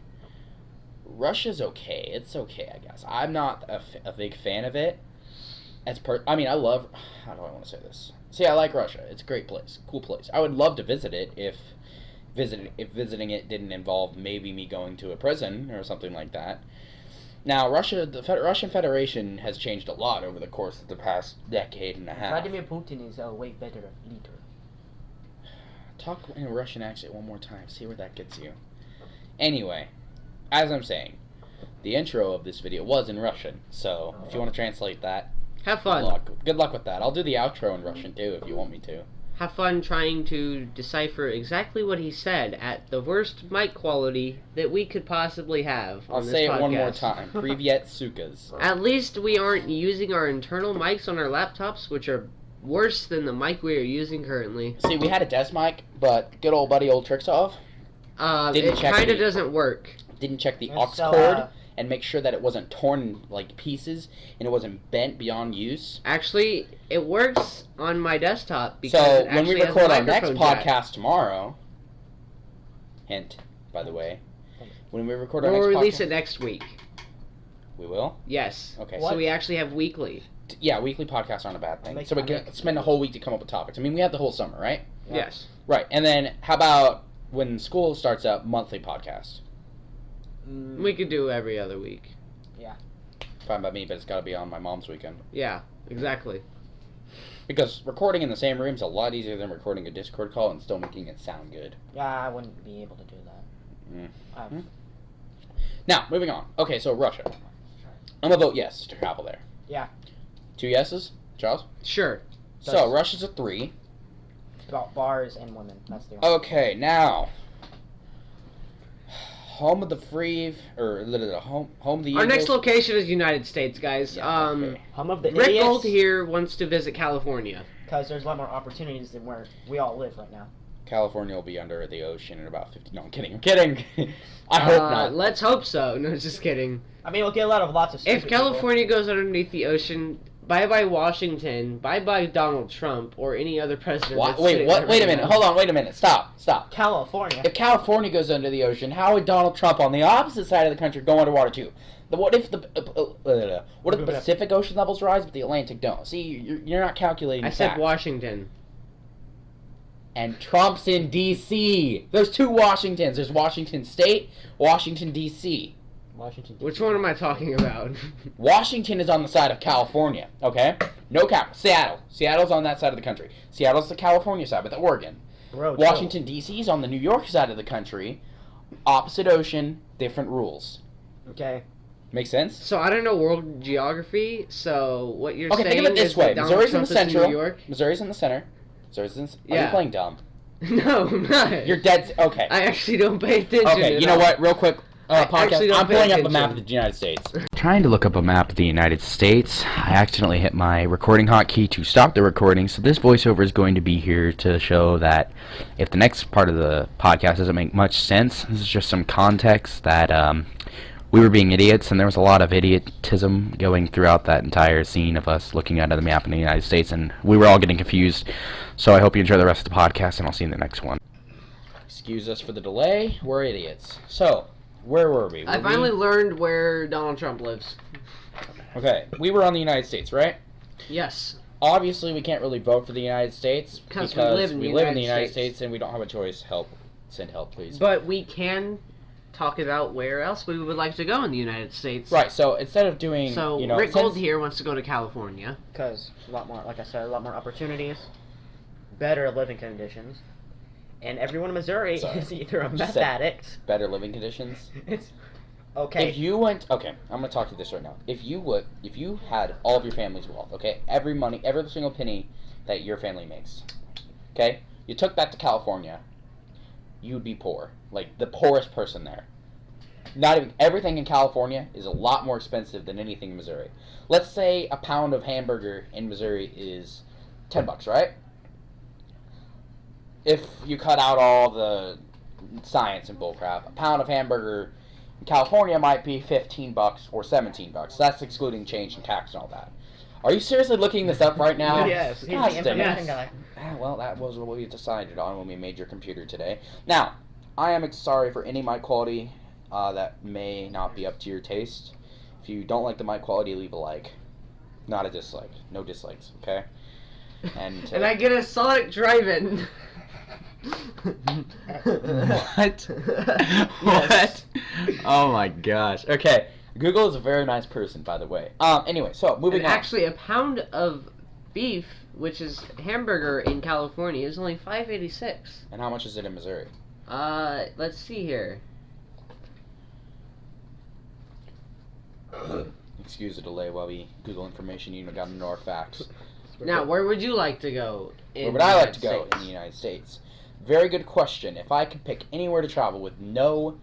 Speaker 1: Russia's okay. It's okay, I guess. I'm not a big fan of it. I mean, I love. How do I want to say this? See, I like Russia. It's a great place, cool place. I would love to visit it if visiting it didn't involve maybe me going to a prison or something like that. Now, the Russian Federation has changed a lot over the course of the past decade and a half.
Speaker 4: Vladimir Putin is a way better leader.
Speaker 1: Talk in a Russian accent one more time. See where that gets you. Anyway, as I'm saying, the intro of this video was in Russian, so if you want to translate that,
Speaker 2: Have
Speaker 1: good
Speaker 2: fun.
Speaker 1: luck. Good luck with that. I'll do the outro in Russian too if you want me to.
Speaker 2: Have fun trying to decipher exactly what he said at the worst mic quality that we could possibly have
Speaker 1: I'll
Speaker 2: on this
Speaker 1: say it
Speaker 2: podcast.
Speaker 1: one more time. Privyet sukas.
Speaker 2: At least we aren't using our internal mics on our laptops, which are worse than the mic we are using currently.
Speaker 1: See, we had a desk mic, but good old buddy old Trixzov Didn't
Speaker 2: It
Speaker 1: check
Speaker 2: kind
Speaker 1: the-
Speaker 2: of doesn't work.
Speaker 1: didn't check the
Speaker 4: It's
Speaker 1: aux
Speaker 4: so,
Speaker 1: cord and make sure that it wasn't torn in like pieces and it wasn't bent beyond use.
Speaker 2: Actually, it works on my desktop because
Speaker 1: So
Speaker 2: it
Speaker 1: when we
Speaker 2: actually has a
Speaker 1: record our next
Speaker 2: microphone jack.
Speaker 1: podcast tomorrow, hint, by the way, when we record our
Speaker 2: We'll
Speaker 1: next
Speaker 2: release
Speaker 1: podcast,
Speaker 2: it next week.
Speaker 1: we will.
Speaker 2: Yes.
Speaker 1: Okay.
Speaker 4: What?
Speaker 2: So we actually have weekly.
Speaker 1: Yeah, weekly podcasts aren't a bad thing.
Speaker 4: Make-
Speaker 1: So we
Speaker 4: I
Speaker 1: can
Speaker 4: make-
Speaker 1: spend a whole week to come up with topics. I mean, we have the whole summer, right?
Speaker 4: Yeah.
Speaker 2: Yes.
Speaker 1: Right. And then how about when school starts up, monthly podcast?
Speaker 2: We could do every other week.
Speaker 1: Fine by me, but it's got to be on my mom's weekend.
Speaker 2: Yeah, exactly.
Speaker 1: Because recording in the same room is a lot easier than recording a Discord call and still making it sound good.
Speaker 4: Yeah, I wouldn't be able to do that.
Speaker 1: Mm.
Speaker 4: I've-
Speaker 1: Now, moving on. Okay, so Russia. I'm going to vote yes to travel there.
Speaker 4: Yeah.
Speaker 1: 2 yeses? Charles?
Speaker 2: Sure.
Speaker 1: So,
Speaker 4: That's-
Speaker 1: Russia's a 3.
Speaker 4: About bars and women. That's the
Speaker 1: Okay, now. Home of the free, or home of the
Speaker 2: Our next
Speaker 1: Eagles.
Speaker 2: location is United States, guys.
Speaker 1: Yeah, okay.
Speaker 4: home of the
Speaker 2: Rick
Speaker 4: idiots.
Speaker 2: Gold here wants to visit California.
Speaker 4: Because there's a lot more opportunities than where we all live right now.
Speaker 1: California will be under the ocean in about 50. No, I'm kidding. I'm kidding. I hope not.
Speaker 2: Let's hope so. No, just kidding.
Speaker 4: I mean, we'll get lots of stupid
Speaker 2: If California goes underneath the ocean, bye-bye Washington, bye-bye Donald Trump, or any other president.
Speaker 1: What?
Speaker 2: that's
Speaker 1: Wait,
Speaker 2: sitting
Speaker 1: what?
Speaker 2: there
Speaker 1: Wait a
Speaker 2: right
Speaker 1: minute.
Speaker 2: now.
Speaker 1: Hold on. Wait a minute. Stop.
Speaker 4: people. California.
Speaker 1: If California goes under the ocean, how would Donald Trump on the opposite side of the country go underwater too? What if the Pacific Ocean levels rise but the Atlantic don't? See, you're not calculating.
Speaker 2: I said
Speaker 1: facts.
Speaker 2: Washington.
Speaker 1: And Trump's in D.C. There's 2 Washingtons. There's Washington State, Washington D.C.
Speaker 4: Washington.
Speaker 2: Which one am I talking about?
Speaker 1: Washington is on the side of California, okay? No cap. Seattle. Seattle's on that side of the country. Seattle's the California side, but the Oregon.
Speaker 4: Bro,
Speaker 1: Washington, D.C. is on the New York side of the country. Opposite ocean, different rules.
Speaker 4: Okay.
Speaker 1: Make sense?
Speaker 2: So I don't know world geography. So what you're
Speaker 1: Okay,
Speaker 2: saying
Speaker 1: think of it this
Speaker 2: is
Speaker 1: way.
Speaker 2: that Donald
Speaker 1: Missouri's in
Speaker 2: Trump
Speaker 1: the
Speaker 2: is
Speaker 1: central.
Speaker 2: New York?
Speaker 1: Missouri's in the center. Missouri's in. Are
Speaker 2: Yeah.
Speaker 1: you playing dumb?
Speaker 2: No, I'm not.
Speaker 1: You're dead. Okay.
Speaker 2: I actually don't pay attention.
Speaker 1: Okay.
Speaker 2: at
Speaker 1: You know
Speaker 2: all.
Speaker 1: what? Real quick.
Speaker 2: I
Speaker 1: Podcast.
Speaker 2: actually don't
Speaker 1: I'm
Speaker 2: pay
Speaker 1: pulling up a
Speaker 2: attention.
Speaker 1: map of the United States. Trying to look up a map of the United States. I accidentally hit my recording hotkey to stop the recording, so this voiceover is going to be here to show that if the next part of the podcast doesn't make much sense, this is just some context that we were being idiots, and there was a lot of idiotism going throughout that entire scene of us looking at the map in the United States, and we were all getting confused. So I hope you enjoy the rest of the podcast, and I'll see you in the next one. Excuse us for the delay. We're idiots. So, where were we?
Speaker 2: I finally learned where Donald Trump lives.
Speaker 1: Okay, we were on the United States, right?
Speaker 2: Yes.
Speaker 1: Obviously, we can't really vote for the United States
Speaker 2: Because
Speaker 1: because
Speaker 2: we live in the United
Speaker 1: States and we don't have a choice. Help. Send help, please.
Speaker 2: But we can talk about where else we would like to go in the United States.
Speaker 1: Right, so instead of doing,
Speaker 2: So
Speaker 1: you know,
Speaker 2: Rick
Speaker 1: since-
Speaker 2: Gold here wants to go to California.
Speaker 4: Because a lot more, like I said, a lot more opportunities, better living conditions, and everyone in Missouri
Speaker 1: Sorry.
Speaker 4: is either a
Speaker 1: You
Speaker 4: meth
Speaker 1: said-
Speaker 4: addict.
Speaker 1: better living conditions.
Speaker 4: It's okay.
Speaker 1: If you went, okay, I'm gonna talk to you this right now. If you had all of your family's wealth, okay, every single penny that your family makes, okay, you took that to California, you'd be poor, like the poorest person there. Not even everything in California is a lot more expensive than anything in Missouri. Let's say a pound of hamburger in Missouri is $10, right? If you cut out all the science and bullcrap, a pound of hamburger in California might be $15 or $17. That's excluding change and tax and all that. Are you seriously looking this up right now?
Speaker 4: Yes, he's
Speaker 1: Gosh
Speaker 4: the
Speaker 1: dang it.
Speaker 4: information guy.
Speaker 1: Well, that was what we decided on when we made your computer today. Now, I am sorry for any mic quality that may not be up to your taste. If you don't like the mic quality, leave a like. Not a dislike. No dislikes, okay? And,
Speaker 2: And I get a Sonic Drive-In.
Speaker 1: What? What? Oh my gosh. Okay. Google is a very nice person, by the way. Anyway, so moving
Speaker 2: And
Speaker 1: on.
Speaker 2: actually, a pound of beef, which is hamburger in California, is only $5.86.
Speaker 1: And how much is it in Missouri?
Speaker 2: Let's see here.
Speaker 1: Excuse the delay while we Google information. You got to know our facts.
Speaker 2: Now, where would you like to go?
Speaker 1: Where would I like to go in the United States? Very good question. If I could pick anywhere to travel with no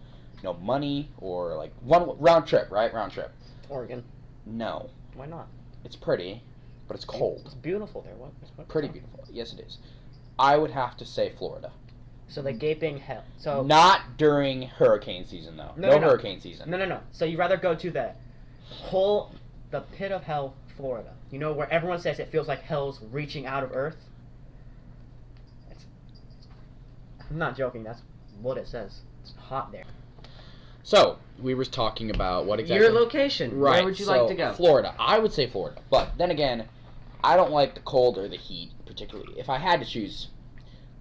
Speaker 1: money or like one round trip, right? Round trip.
Speaker 4: Oregon.
Speaker 1: No.
Speaker 4: Why not?
Speaker 1: It's pretty, but it's cold.
Speaker 4: It's beautiful there. What
Speaker 1: Pretty beautiful. Yes, it is. I would have to say Florida.
Speaker 4: So the gaping hell. So
Speaker 1: Not during hurricane season, though.
Speaker 4: No, no.
Speaker 1: Hurricane season.
Speaker 4: no. So you'd rather go to the pit of hell, Florida. You know where everyone says it feels like hell's reaching out of Earth. I'm not joking. That's what it says. It's hot there.
Speaker 1: So, we were talking about what exactly?
Speaker 2: Your location.
Speaker 1: Right.
Speaker 2: Where would you like to go?
Speaker 1: Florida. I would say Florida. But then again, I don't like the cold or the heat particularly. If I had to choose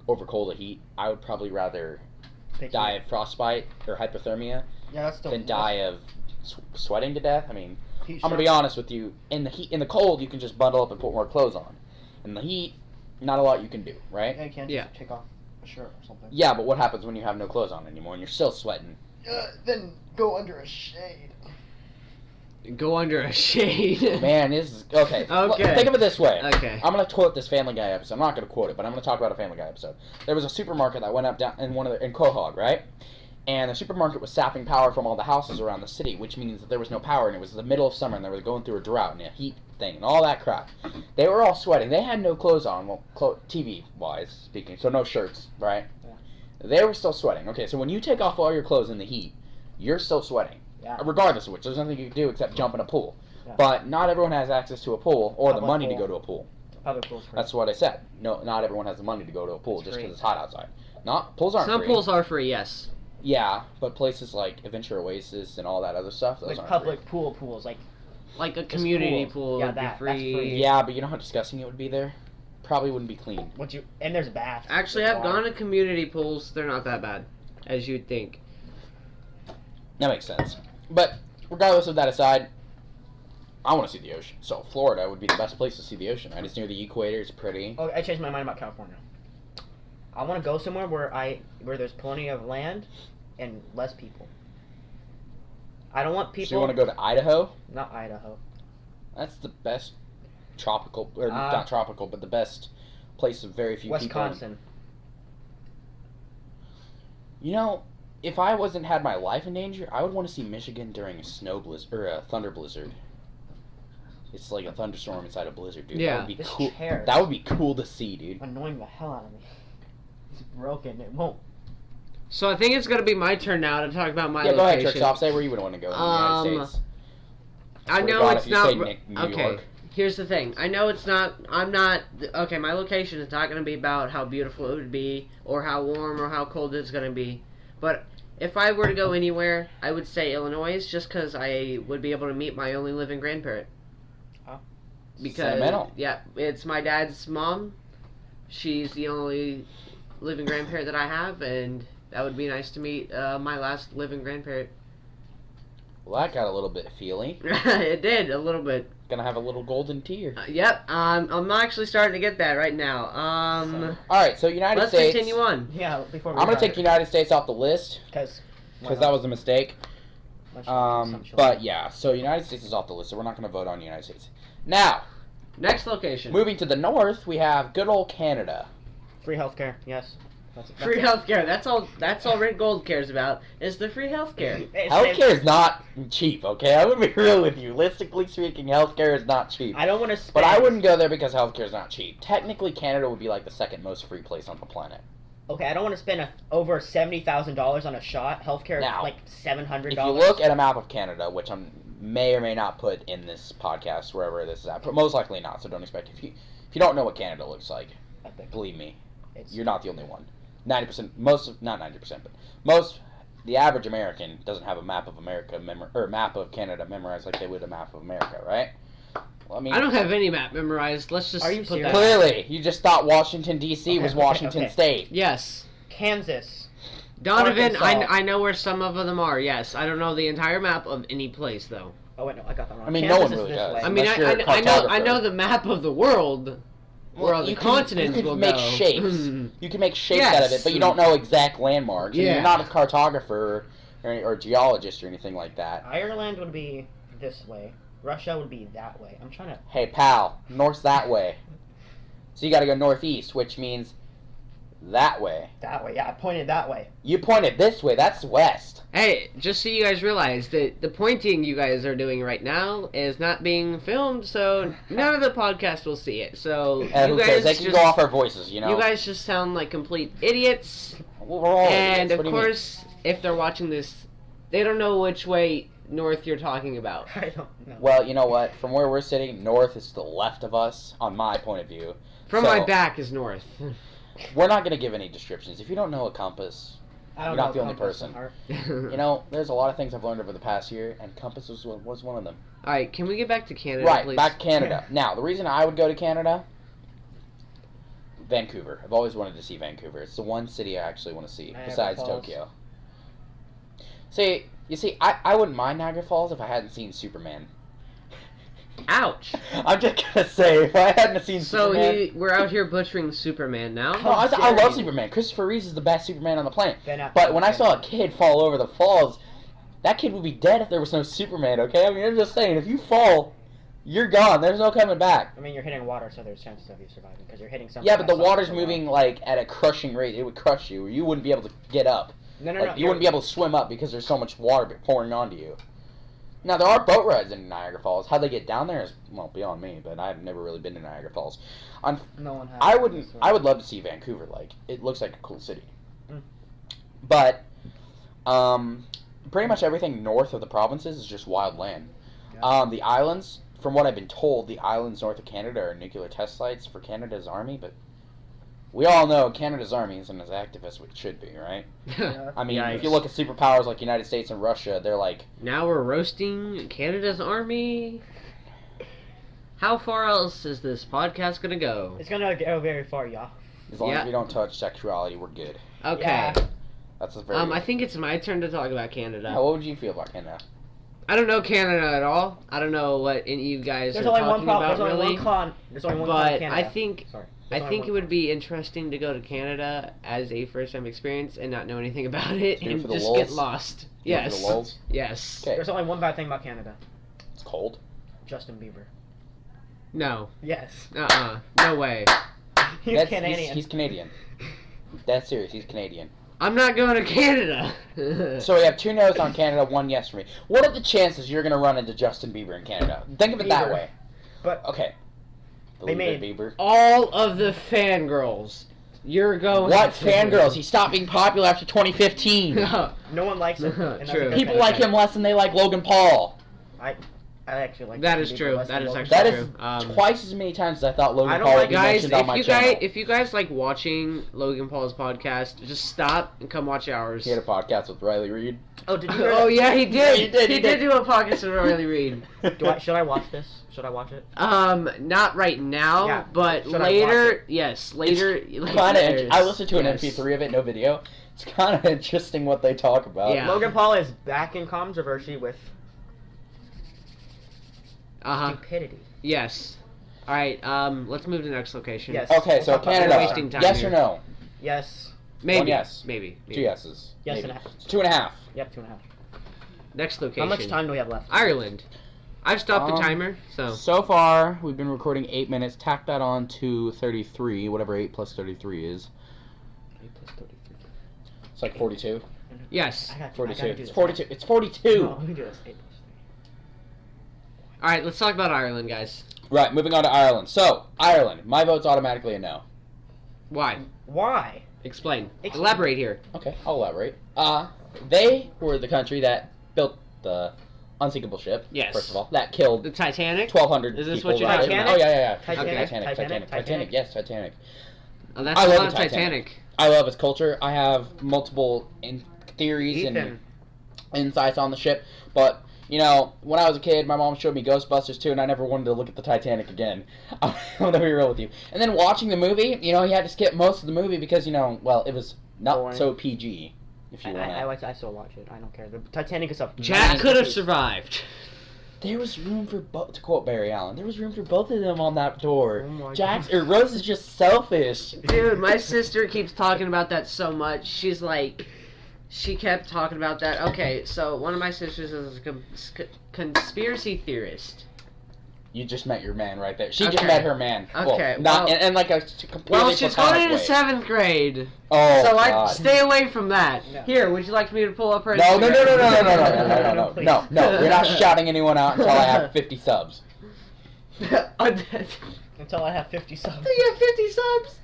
Speaker 1: over cold or heat, I would probably rather die of frostbite or hypothermia
Speaker 4: Yeah, that's still.
Speaker 1: than die of sweating to death. I mean,
Speaker 4: Heat
Speaker 1: I'm gonna be honest with you. In the cold, you can just bundle up and put more clothes on. In the heat, not a lot you can do, right?
Speaker 4: Yeah, you can't
Speaker 2: Yeah.
Speaker 4: just take off a shirt or something.
Speaker 1: Yeah, but what happens when you have no clothes on anymore and you're still sweating?
Speaker 4: Then go under a shade.
Speaker 2: Go under a shade.
Speaker 1: Man, this is okay.
Speaker 2: Okay.
Speaker 1: Think of it this way.
Speaker 2: Okay.
Speaker 1: I'm gonna quote this Family Guy episode. I'm not gonna quote it, but I'm gonna talk about a Family Guy episode. There was a supermarket that went up down in Quahog, right? And the supermarket was sapping power from all the houses around the city, which means that there was no power, and it was the middle of summer, and they were going through a drought and a heat thing and all that crap. They were all sweating. They had no clothes on, well, TV-wise speaking, so no shirts, right?
Speaker 4: Yeah.
Speaker 1: They were still sweating. Okay, so when you take off all your clothes in the heat, you're still sweating.
Speaker 4: Yeah.
Speaker 1: Regardless of which, there's nothing you can do except jump in a pool.
Speaker 4: Yeah.
Speaker 1: But not everyone has access to a pool or the
Speaker 4: Public
Speaker 1: money to
Speaker 4: pool.
Speaker 1: go to a pool.
Speaker 4: Public pools.
Speaker 1: That's what I said. No, not everyone has the money to go to a pool
Speaker 4: It's
Speaker 1: just
Speaker 4: free.
Speaker 1: because it's hot outside. Not pools aren't
Speaker 2: Some
Speaker 1: free.
Speaker 2: pools are free, yes.
Speaker 1: Yeah, but places like Adventure Oasis and all that other stuff, those
Speaker 4: like
Speaker 1: aren't
Speaker 4: public pools, like
Speaker 2: Like a community
Speaker 4: pools.
Speaker 2: pool
Speaker 4: Yeah,
Speaker 2: would be
Speaker 4: that's
Speaker 2: free.
Speaker 4: free.
Speaker 1: free. Yeah, but you know how disgusting it would be there? Probably wouldn't be clean.
Speaker 4: and there's baths.
Speaker 2: Actually,
Speaker 4: with
Speaker 2: I've
Speaker 4: water.
Speaker 2: gone to community pools. They're not that bad, as you'd think.
Speaker 1: That makes sense. But regardless of that aside, I want to see the ocean. So Florida would be the best place to see the ocean, right? It's near the equator. It's pretty.
Speaker 4: Oh, I changed my mind about California. I want to go somewhere where there's plenty of land and less people. I don't want people.
Speaker 1: So you want to go to Idaho?
Speaker 4: Not Idaho.
Speaker 1: That's the best tropical, or not tropical, but the best place with very few people.
Speaker 4: Wisconsin.
Speaker 1: You know, if I had my life in danger, I would want to see Michigan during a snow blizzard or a thunder blizzard. It's like a thunderstorm inside a blizzard, dude.
Speaker 2: Yeah.
Speaker 1: That would be
Speaker 4: This
Speaker 1: cool.
Speaker 4: chair is
Speaker 1: That would be cool to see, dude.
Speaker 4: annoying the hell out of me. It's broken. It won't.
Speaker 2: So I think it's gonna be my turn now to talk about my
Speaker 1: Yeah, go ahead,
Speaker 2: location.
Speaker 1: Trixzov. Say where you would want to go in the United States.
Speaker 2: I
Speaker 1: Swear to
Speaker 2: know
Speaker 1: God,
Speaker 2: it's
Speaker 1: if you
Speaker 2: not.
Speaker 1: say New
Speaker 2: Okay,
Speaker 1: York.
Speaker 2: here's the thing. I know it's not. I'm not. Okay, my location is not gonna be about how beautiful it would be, or how warm, or how cold it's gonna be. But if I were to go anywhere, I would say Illinois, just because I would be able to meet my only living grandparent.
Speaker 4: Oh.
Speaker 2: Because
Speaker 1: Sentimental.
Speaker 2: yeah, it's my dad's mom. She's the only living grandparent that I have, and that would be nice to meet my last living grandparent.
Speaker 1: Well, that got a little bit feely.
Speaker 2: It did a little bit.
Speaker 1: Gonna have a little golden tear.
Speaker 2: Yep. I'm actually starting to get that right now.
Speaker 1: All right, so United
Speaker 2: Let's
Speaker 1: States.
Speaker 2: continue on.
Speaker 4: Yeah, before we
Speaker 1: I'm gonna take United States off the list
Speaker 4: because
Speaker 1: that was a mistake. But yeah, so United States is off the list, so we're not gonna vote on United States. Now,
Speaker 2: Next location.
Speaker 1: moving to the north, we have good old Canada.
Speaker 4: free healthcare. Yes.
Speaker 2: Free healthcare. That's all Red Gold cares about is the free healthcare.
Speaker 1: Healthcare is not cheap, okay? I'm gonna be real with you. Realistically speaking, healthcare is not cheap.
Speaker 4: I don't want to spend.
Speaker 1: But I wouldn't go there because healthcare is not cheap. Technically, Canada would be like the second most free place on the planet.
Speaker 4: Okay, I don't want to spend over $70,000 on a shot. Healthcare
Speaker 1: Now,
Speaker 4: like $700.
Speaker 1: If you look at a map of Canada, which I may or may not put in this podcast, wherever this is at, but most likely not, so don't expect. If you don't know what Canada looks like, believe me, you're not the only one. 90%, not 90%, but the average American doesn't have a map of America or map of Canada memorized like they would a map of America, right? Well,
Speaker 2: I don't have any map memorized. Let's just
Speaker 4: Are you
Speaker 2: put
Speaker 4: serious?
Speaker 2: that.
Speaker 1: Clearly, you just thought Washington D.C. was Washington State.
Speaker 2: Yes.
Speaker 4: Kansas.
Speaker 2: Donovan,
Speaker 4: Arkansas.
Speaker 2: I know where some of them are. Yes, I don't know the entire map of any place though.
Speaker 4: Oh wait, no, I got that wrong.
Speaker 1: I mean,
Speaker 4: Kansas
Speaker 1: no one
Speaker 4: is
Speaker 1: really
Speaker 4: this
Speaker 1: does.
Speaker 4: way.
Speaker 2: I mean,
Speaker 1: Unless you're a
Speaker 2: I know
Speaker 1: cartographer.
Speaker 2: the map of the world. Where all the continents
Speaker 1: you can
Speaker 2: will
Speaker 1: make
Speaker 2: go.
Speaker 1: shapes. You can make shapes out of it, but you don't know exact landmarks. And
Speaker 2: Yeah.
Speaker 1: you're not a cartographer or geologist or anything like that.
Speaker 4: Ireland would be this way. Russia would be that way. I'm trying to.
Speaker 1: Hey, pal, north's that way. So you got to go northeast, which means that way.
Speaker 4: That way. Yeah, I pointed that way.
Speaker 1: You pointed this way. That's west.
Speaker 2: Hey, just so you guys realize that the pointing you guys are doing right now is not being filmed, so none of the podcast will see it. So
Speaker 1: And
Speaker 2: you
Speaker 1: who cares?
Speaker 2: guys
Speaker 1: They can
Speaker 2: just
Speaker 1: go off our voices, you know.
Speaker 2: you guys just sound like complete idiots.
Speaker 1: Well, we're all
Speaker 2: And
Speaker 1: idiots.
Speaker 2: of
Speaker 1: What do you mean?
Speaker 2: course, if they're watching this, they don't know which way north you're talking about.
Speaker 4: I don't know.
Speaker 1: Well, you know what? From where we're sitting, north is to the left of us, on my point of view.
Speaker 2: From
Speaker 1: So-
Speaker 2: my back is north.
Speaker 1: We're not going to give any descriptions. If you don't know a compass,
Speaker 4: I don't
Speaker 1: you're not
Speaker 4: know
Speaker 1: the only
Speaker 4: compass
Speaker 1: person.
Speaker 4: and heart.
Speaker 1: you know, there's a lot of things I've learned over the past year, and compass was one of them.
Speaker 2: Alright, can we get back to Canada,
Speaker 1: Right,
Speaker 2: please?
Speaker 1: back to Canada. Now, the reason I would go to Canada, Vancouver. I've always wanted to see Vancouver. It's the one city I actually want to see,
Speaker 4: Niagara
Speaker 1: besides
Speaker 4: Falls.
Speaker 1: Tokyo. See, I wouldn't mind Niagara Falls if I hadn't seen Superman.
Speaker 2: Ouch!
Speaker 1: I'm just gonna say, if I hadn't seen
Speaker 2: So
Speaker 1: Superman...
Speaker 2: we're out here butchering Superman now?
Speaker 1: No, I
Speaker 4: How dare
Speaker 1: love
Speaker 4: you.
Speaker 1: Superman. Christopher Reeves is the best Superman on the planet.
Speaker 4: Ben Affleck.
Speaker 1: But when I saw a kid fall over the falls, that kid would be dead if there was no Superman, okay? I mean, I'm just saying, if you fall, you're gone. There's no coming back.
Speaker 4: I mean, you're hitting water, so there's chances of you surviving because you're hitting something.
Speaker 1: Yeah, but the
Speaker 4: that's
Speaker 1: water's
Speaker 4: solid for a
Speaker 1: moving, like, at a crushing rate. It would crush you. You wouldn't be able to get up.
Speaker 4: while. No,
Speaker 1: Like, you wouldn't be able to swim up because there's so much water pouring onto you. Now, there are boat rides in Niagara Falls. How they get down there is, well, beyond me, but I've never really been to Niagara Falls.
Speaker 4: No one has.
Speaker 1: I would love to see Vancouver. Like, it looks like a cool city.
Speaker 4: Mm.
Speaker 1: But, pretty much everything north of the provinces is just wild land.
Speaker 4: Yeah.
Speaker 1: The islands, from what I've been told, the islands north of Canada are nuclear test sites for Canada's army, but we all know Canada's army isn't as active as it should be, right?
Speaker 4: Yeah.
Speaker 1: I mean, if
Speaker 2: Yikes.
Speaker 1: you look at superpowers like United States and Russia, they're like,
Speaker 2: Now we're roasting Canada's army. How far else is this podcast gonna go?
Speaker 4: It's gonna go very far, y'all.
Speaker 1: as long
Speaker 2: Yeah.
Speaker 1: as we don't touch sexuality, we're good.
Speaker 2: Okay.
Speaker 4: Yeah.
Speaker 1: That's a very
Speaker 2: I think it's my turn to talk about Canada.
Speaker 1: Yeah, what would you feel about Canada?
Speaker 2: I don't know Canada at all. I don't know what any of you guys
Speaker 4: There's
Speaker 2: are
Speaker 4: only
Speaker 2: talking
Speaker 4: one
Speaker 2: about
Speaker 4: There's only
Speaker 2: really.
Speaker 4: one con. There's only one con.
Speaker 2: But
Speaker 4: in Canada.
Speaker 2: I think
Speaker 4: Sorry.
Speaker 2: it would be interesting to go to Canada as a first-time experience and not know anything about it
Speaker 1: Here
Speaker 2: and
Speaker 1: for the
Speaker 2: just
Speaker 1: lulz?
Speaker 2: get lost.
Speaker 1: Here
Speaker 2: Yes.
Speaker 1: For the lulz?
Speaker 2: Yes.
Speaker 1: Okay.
Speaker 4: There's only one bad thing about Canada.
Speaker 1: It's cold.
Speaker 4: Justin Bieber.
Speaker 2: No.
Speaker 4: Yes.
Speaker 2: No way.
Speaker 4: He's Canadian.
Speaker 1: He's Canadian. That's serious. He's Canadian.
Speaker 2: I'm not going to Canada.
Speaker 1: So we have 2 no's on Canada, 1 yes for me. What are the chances you're going to run into Justin Bieber in Canada? Think of it that
Speaker 4: Bieber.
Speaker 1: way.
Speaker 4: But
Speaker 1: Okay.
Speaker 4: They made-
Speaker 1: Bieber.
Speaker 2: all of the fangirls. You're going.
Speaker 1: What
Speaker 2: to-
Speaker 1: fangirls? He stopped being popular after 2015.
Speaker 4: no one likes him. and that's a
Speaker 2: True.
Speaker 4: good
Speaker 1: People
Speaker 4: thing.
Speaker 1: like him less than they like Logan Paul.
Speaker 4: I actually like
Speaker 2: That
Speaker 4: Justin
Speaker 2: is
Speaker 4: Bieber
Speaker 2: true.
Speaker 4: less
Speaker 2: That
Speaker 4: than
Speaker 2: is
Speaker 4: Logan
Speaker 2: actually
Speaker 1: That
Speaker 4: Paul.
Speaker 1: is
Speaker 2: true.
Speaker 1: twice as many times as I thought Logan
Speaker 4: I don't
Speaker 1: Paul
Speaker 4: like
Speaker 1: would be
Speaker 2: Guys,
Speaker 1: mentioned on my channel.
Speaker 2: if you guys like watching Logan Paul's podcast, just stop and come watch ours.
Speaker 1: He had a podcast with Riley Reid.
Speaker 4: Oh, did you hear
Speaker 2: Oh
Speaker 4: that?
Speaker 2: yeah, he did.
Speaker 1: He did,
Speaker 2: He
Speaker 1: he
Speaker 2: did
Speaker 1: did.
Speaker 2: do a podcast with Riley Reid.
Speaker 4: Should I watch this? Should I watch it?
Speaker 2: Not right now,
Speaker 4: Yeah,
Speaker 2: but
Speaker 4: should I watch
Speaker 2: later. Yes, later.
Speaker 1: Kind of. I listened to an
Speaker 2: yes.
Speaker 1: MP3 of it, no video. It's kind of interesting what they talk about.
Speaker 2: Yeah.
Speaker 4: Logan Paul is back in controversy with stupidity.
Speaker 2: Yes. All right. Let's move to the next location.
Speaker 4: Yes.
Speaker 1: Okay,
Speaker 4: We'll
Speaker 1: so
Speaker 4: talk about
Speaker 1: Canada.
Speaker 4: that.
Speaker 2: Wasting time
Speaker 1: Yes
Speaker 2: here.
Speaker 1: or no?
Speaker 4: Yes.
Speaker 2: Maybe.
Speaker 1: One yes.
Speaker 2: Maybe.
Speaker 1: 2 yeses.
Speaker 4: Yes
Speaker 1: Maybe.
Speaker 4: and a half.
Speaker 1: It's 2.5.
Speaker 4: Yep, 2.5.
Speaker 2: Next location.
Speaker 4: How much time do we have left?
Speaker 2: Ireland. I've stopped the
Speaker 1: Um,
Speaker 2: timer, so.
Speaker 1: So far, we've been recording 8 minutes. Tack that on to 33, whatever 8 plus 33 is.
Speaker 4: 8 plus 33.
Speaker 1: It's like 42.
Speaker 2: Yes.
Speaker 4: I gotta
Speaker 1: 42.
Speaker 4: do
Speaker 1: It's
Speaker 4: this.
Speaker 1: 42. It's 42.
Speaker 4: No, let me do this. 8 plus
Speaker 2: All right. Let's talk about Ireland, guys.
Speaker 1: Right, moving on to Ireland. So, Ireland. My vote's automatically a no.
Speaker 2: Why?
Speaker 4: 3. Why?
Speaker 2: Explain.
Speaker 4: Explain.
Speaker 2: Elaborate here.
Speaker 1: Okay, I'll elaborate. They were the country that built the unsinkable ship.
Speaker 2: Yes.
Speaker 1: First of all, that killed
Speaker 2: The Titanic.
Speaker 1: 1,200
Speaker 2: Is this
Speaker 1: people.
Speaker 2: what you're
Speaker 1: right?
Speaker 2: talking
Speaker 4: about?
Speaker 1: Oh yeah.
Speaker 4: Titanic?
Speaker 1: Titanic.
Speaker 4: Titanic?
Speaker 1: Yes, Titanic.
Speaker 2: Oh, that's
Speaker 1: I
Speaker 2: a
Speaker 1: love
Speaker 2: lot of
Speaker 1: the
Speaker 2: Titanic.
Speaker 1: I love its culture. I have multiple theories and
Speaker 4: Ethan.
Speaker 1: insights on the ship, but you know, when I was a kid, my mom showed me Ghostbusters 2, and I never wanted to look at the Titanic again. I'm gonna be real with you. And then watching the movie, you know, you had to skip most of the movie because, you know, well, it was not
Speaker 4: Boring.
Speaker 1: so PG. If you want
Speaker 4: I still watch it. I don't care. The Titanic is up.
Speaker 2: Jack could have survived.
Speaker 1: There was room for both. To quote Barry Allen, there was room for both of them on that door.
Speaker 4: Oh my
Speaker 1: Jack's
Speaker 4: God.
Speaker 1: or Rose is just selfish.
Speaker 2: Dude, my sister keeps talking about that so much. She's like, she kept talking about that. Okay, so one of my sisters is a conspiracy theorist.
Speaker 1: You just met your man right there. She just
Speaker 2: Okay.
Speaker 1: met her man.
Speaker 2: Okay,
Speaker 1: Well, not
Speaker 2: well-
Speaker 1: and like a completely
Speaker 2: Well, she's going
Speaker 1: platonic
Speaker 2: into
Speaker 1: way.
Speaker 2: 7th grade,
Speaker 1: Oh
Speaker 2: so I
Speaker 1: God.
Speaker 2: stay away from that.
Speaker 4: No.
Speaker 2: Here, would you like me to pull up her?
Speaker 1: No, no, no, no, no, no, no, no, no, no, no,
Speaker 4: Please.
Speaker 1: no, no. You're not shouting anyone out until I have 50 subs.
Speaker 2: no.
Speaker 4: Until I have 50 subs.
Speaker 2: You have 50 subs.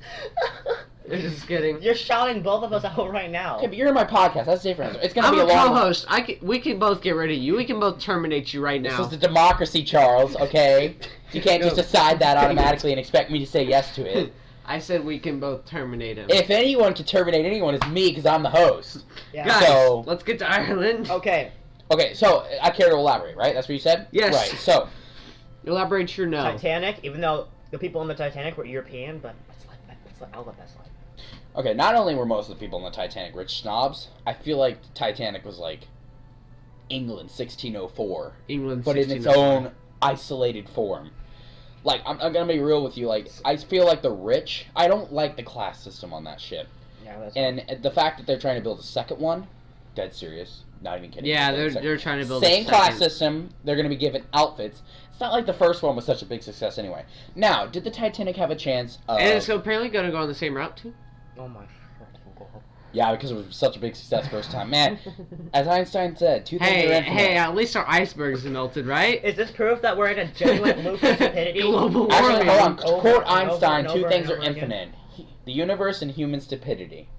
Speaker 2: Just kidding.
Speaker 4: You're shouting both of us out right now.
Speaker 1: Okay, but you're in my podcast. That's different. It's gonna
Speaker 2: I'm
Speaker 1: be
Speaker 2: a
Speaker 1: a long.
Speaker 2: co-host. We can both get rid of you. We can both terminate you right
Speaker 1: This
Speaker 2: now.
Speaker 1: is the democracy, Charles. Okay, you can't just
Speaker 2: No.
Speaker 1: decide that automatically and expect me to say yes to it.
Speaker 2: I said we can both terminate him.
Speaker 1: If anyone can terminate anyone, it's me because I'm the host.
Speaker 4: Yeah.
Speaker 2: Guys,
Speaker 1: So-
Speaker 2: let's get to Ireland.
Speaker 4: Okay.
Speaker 1: Okay, so I care to elaborate, right? That's what you said.
Speaker 2: Yes.
Speaker 1: Right. So
Speaker 2: Elaborate your no.
Speaker 4: Titanic, even though the people on the Titanic were European, but I'll let that slide.
Speaker 1: okay, not only were most of the people in the Titanic rich snobs, I feel like Titanic was like England 1604.
Speaker 2: England,
Speaker 1: but in its
Speaker 2: 1604.
Speaker 1: own isolated form. Like, I'm gonna be real with you. Like, I feel like the rich. I don't like the class system on that ship,
Speaker 4: Yeah, that's
Speaker 1: and the fact that they're trying to build a second one, dead serious. Not even kidding.
Speaker 2: Yeah,
Speaker 1: Building a second-
Speaker 2: they're trying to build
Speaker 1: same
Speaker 2: a
Speaker 1: class
Speaker 2: second.
Speaker 1: system. They're gonna be given outfits. It's not like the first one was such a big success anyway. Now, did the Titanic have a chance?
Speaker 2: And it's apparently going to go on the same route too.
Speaker 4: Oh my freaking god.
Speaker 1: Yeah, because it was such a big success first time. Man, as Einstein said, two things are infinite.
Speaker 2: Hey, at least our icebergs are melted, right?
Speaker 4: Is this proof that we're in a genuine loop of stupidity?
Speaker 2: Global warming.
Speaker 1: Actually, hold on. To
Speaker 4: Over
Speaker 1: quote
Speaker 4: and over
Speaker 1: Einstein,
Speaker 4: and
Speaker 1: two
Speaker 4: over
Speaker 1: things
Speaker 4: and
Speaker 1: are
Speaker 4: over again.
Speaker 1: infinite: the universe and human stupidity.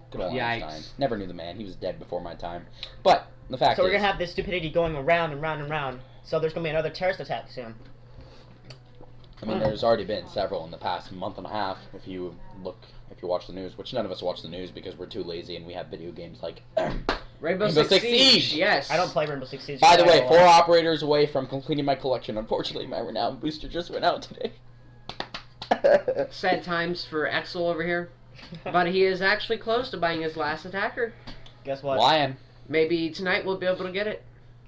Speaker 1: Good old
Speaker 2: Yikes.
Speaker 1: Einstein. Never knew the man. He was dead before my time. But the fact
Speaker 4: So we're
Speaker 1: is,
Speaker 4: gonna have this stupidity going around and round and round. So there's gonna be another terrorist attack soon.
Speaker 1: I mean, there's already been several in the past month and a half. If you watch the news, which none of us watch the news because we're too lazy and we have video games like.
Speaker 2: Rainbow
Speaker 1: Rainbow
Speaker 2: Six
Speaker 1: Six
Speaker 2: Siege.
Speaker 1: Siege.
Speaker 2: Yes.
Speaker 4: I don't play Rainbow Six Siege.
Speaker 1: By the
Speaker 4: I
Speaker 1: way,
Speaker 4: don't
Speaker 1: 4
Speaker 4: watch.
Speaker 1: operators away from completing my collection. Unfortunately, my renown booster just went out today.
Speaker 2: Sad times for Axel over here. But he is actually close to buying his last attacker.
Speaker 4: Guess what?
Speaker 1: Lion.
Speaker 2: Maybe tonight we'll be able to get it.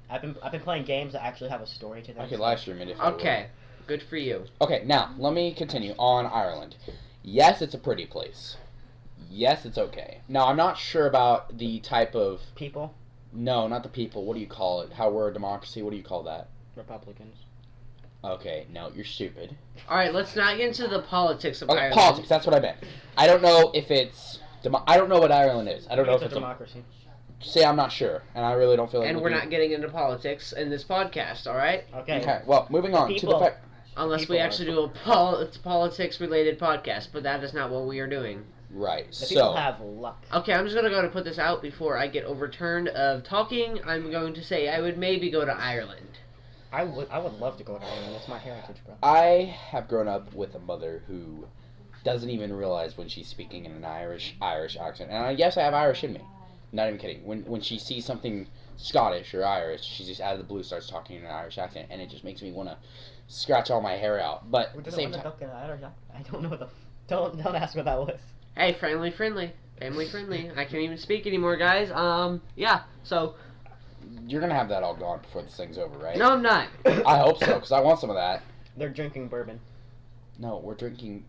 Speaker 4: I've been playing games that actually have a story to them.
Speaker 1: I could live stream it if I would.
Speaker 2: Okay, good for you.
Speaker 1: Okay, now, let me continue on Ireland. Yes, it's a pretty place. Yes, it's okay. Now, I'm not sure about the type of...
Speaker 4: People,
Speaker 1: No, not the people. What do you call it? How we're a democracy? What do you call that?
Speaker 4: Republicans.
Speaker 1: Okay, no, you're stupid.
Speaker 2: All right, let's not get into the politics of
Speaker 1: Okay,
Speaker 2: Ireland.
Speaker 1: politics, that's what I meant. I don't know if it's... I don't know what Ireland is. I don't know if
Speaker 4: It's
Speaker 1: it's
Speaker 4: a democracy.
Speaker 1: See, I'm not sure, and I really don't feel like...
Speaker 2: And we're not getting into politics in this podcast, all right?
Speaker 4: Okay.
Speaker 1: Okay, well, moving on to the
Speaker 4: People.
Speaker 1: fact...
Speaker 2: Unless
Speaker 4: People
Speaker 2: we
Speaker 4: are-
Speaker 2: actually do a politics-related podcast, but that is not what we are doing.
Speaker 1: Right,
Speaker 4: The people
Speaker 1: so...
Speaker 4: have luck.
Speaker 2: Okay, I'm just gonna go to put this out before I get overturned of talking. I'm going to say I would maybe go to Ireland.
Speaker 4: I would love to go to Ireland. It's my heritage, bro.
Speaker 1: I have grown up with a mother who doesn't even realize when she's speaking in an Irish accent. And yes, I have Irish in me. Not even kidding. When she sees something Scottish or Irish, she just out of the blue starts talking in an Irish accent, and it just makes me want to scratch all my hair out. But at the same time...
Speaker 4: I don't know the. Don't ask what that was.
Speaker 2: Hey, family friendly. I can't even speak anymore, guys. Yeah. So
Speaker 1: You're going to have that all gone before this thing's over, right?
Speaker 2: no, I'm not.
Speaker 1: I hope so, because I want some of that.
Speaker 4: They're drinking bourbon.
Speaker 1: No, we're drinking...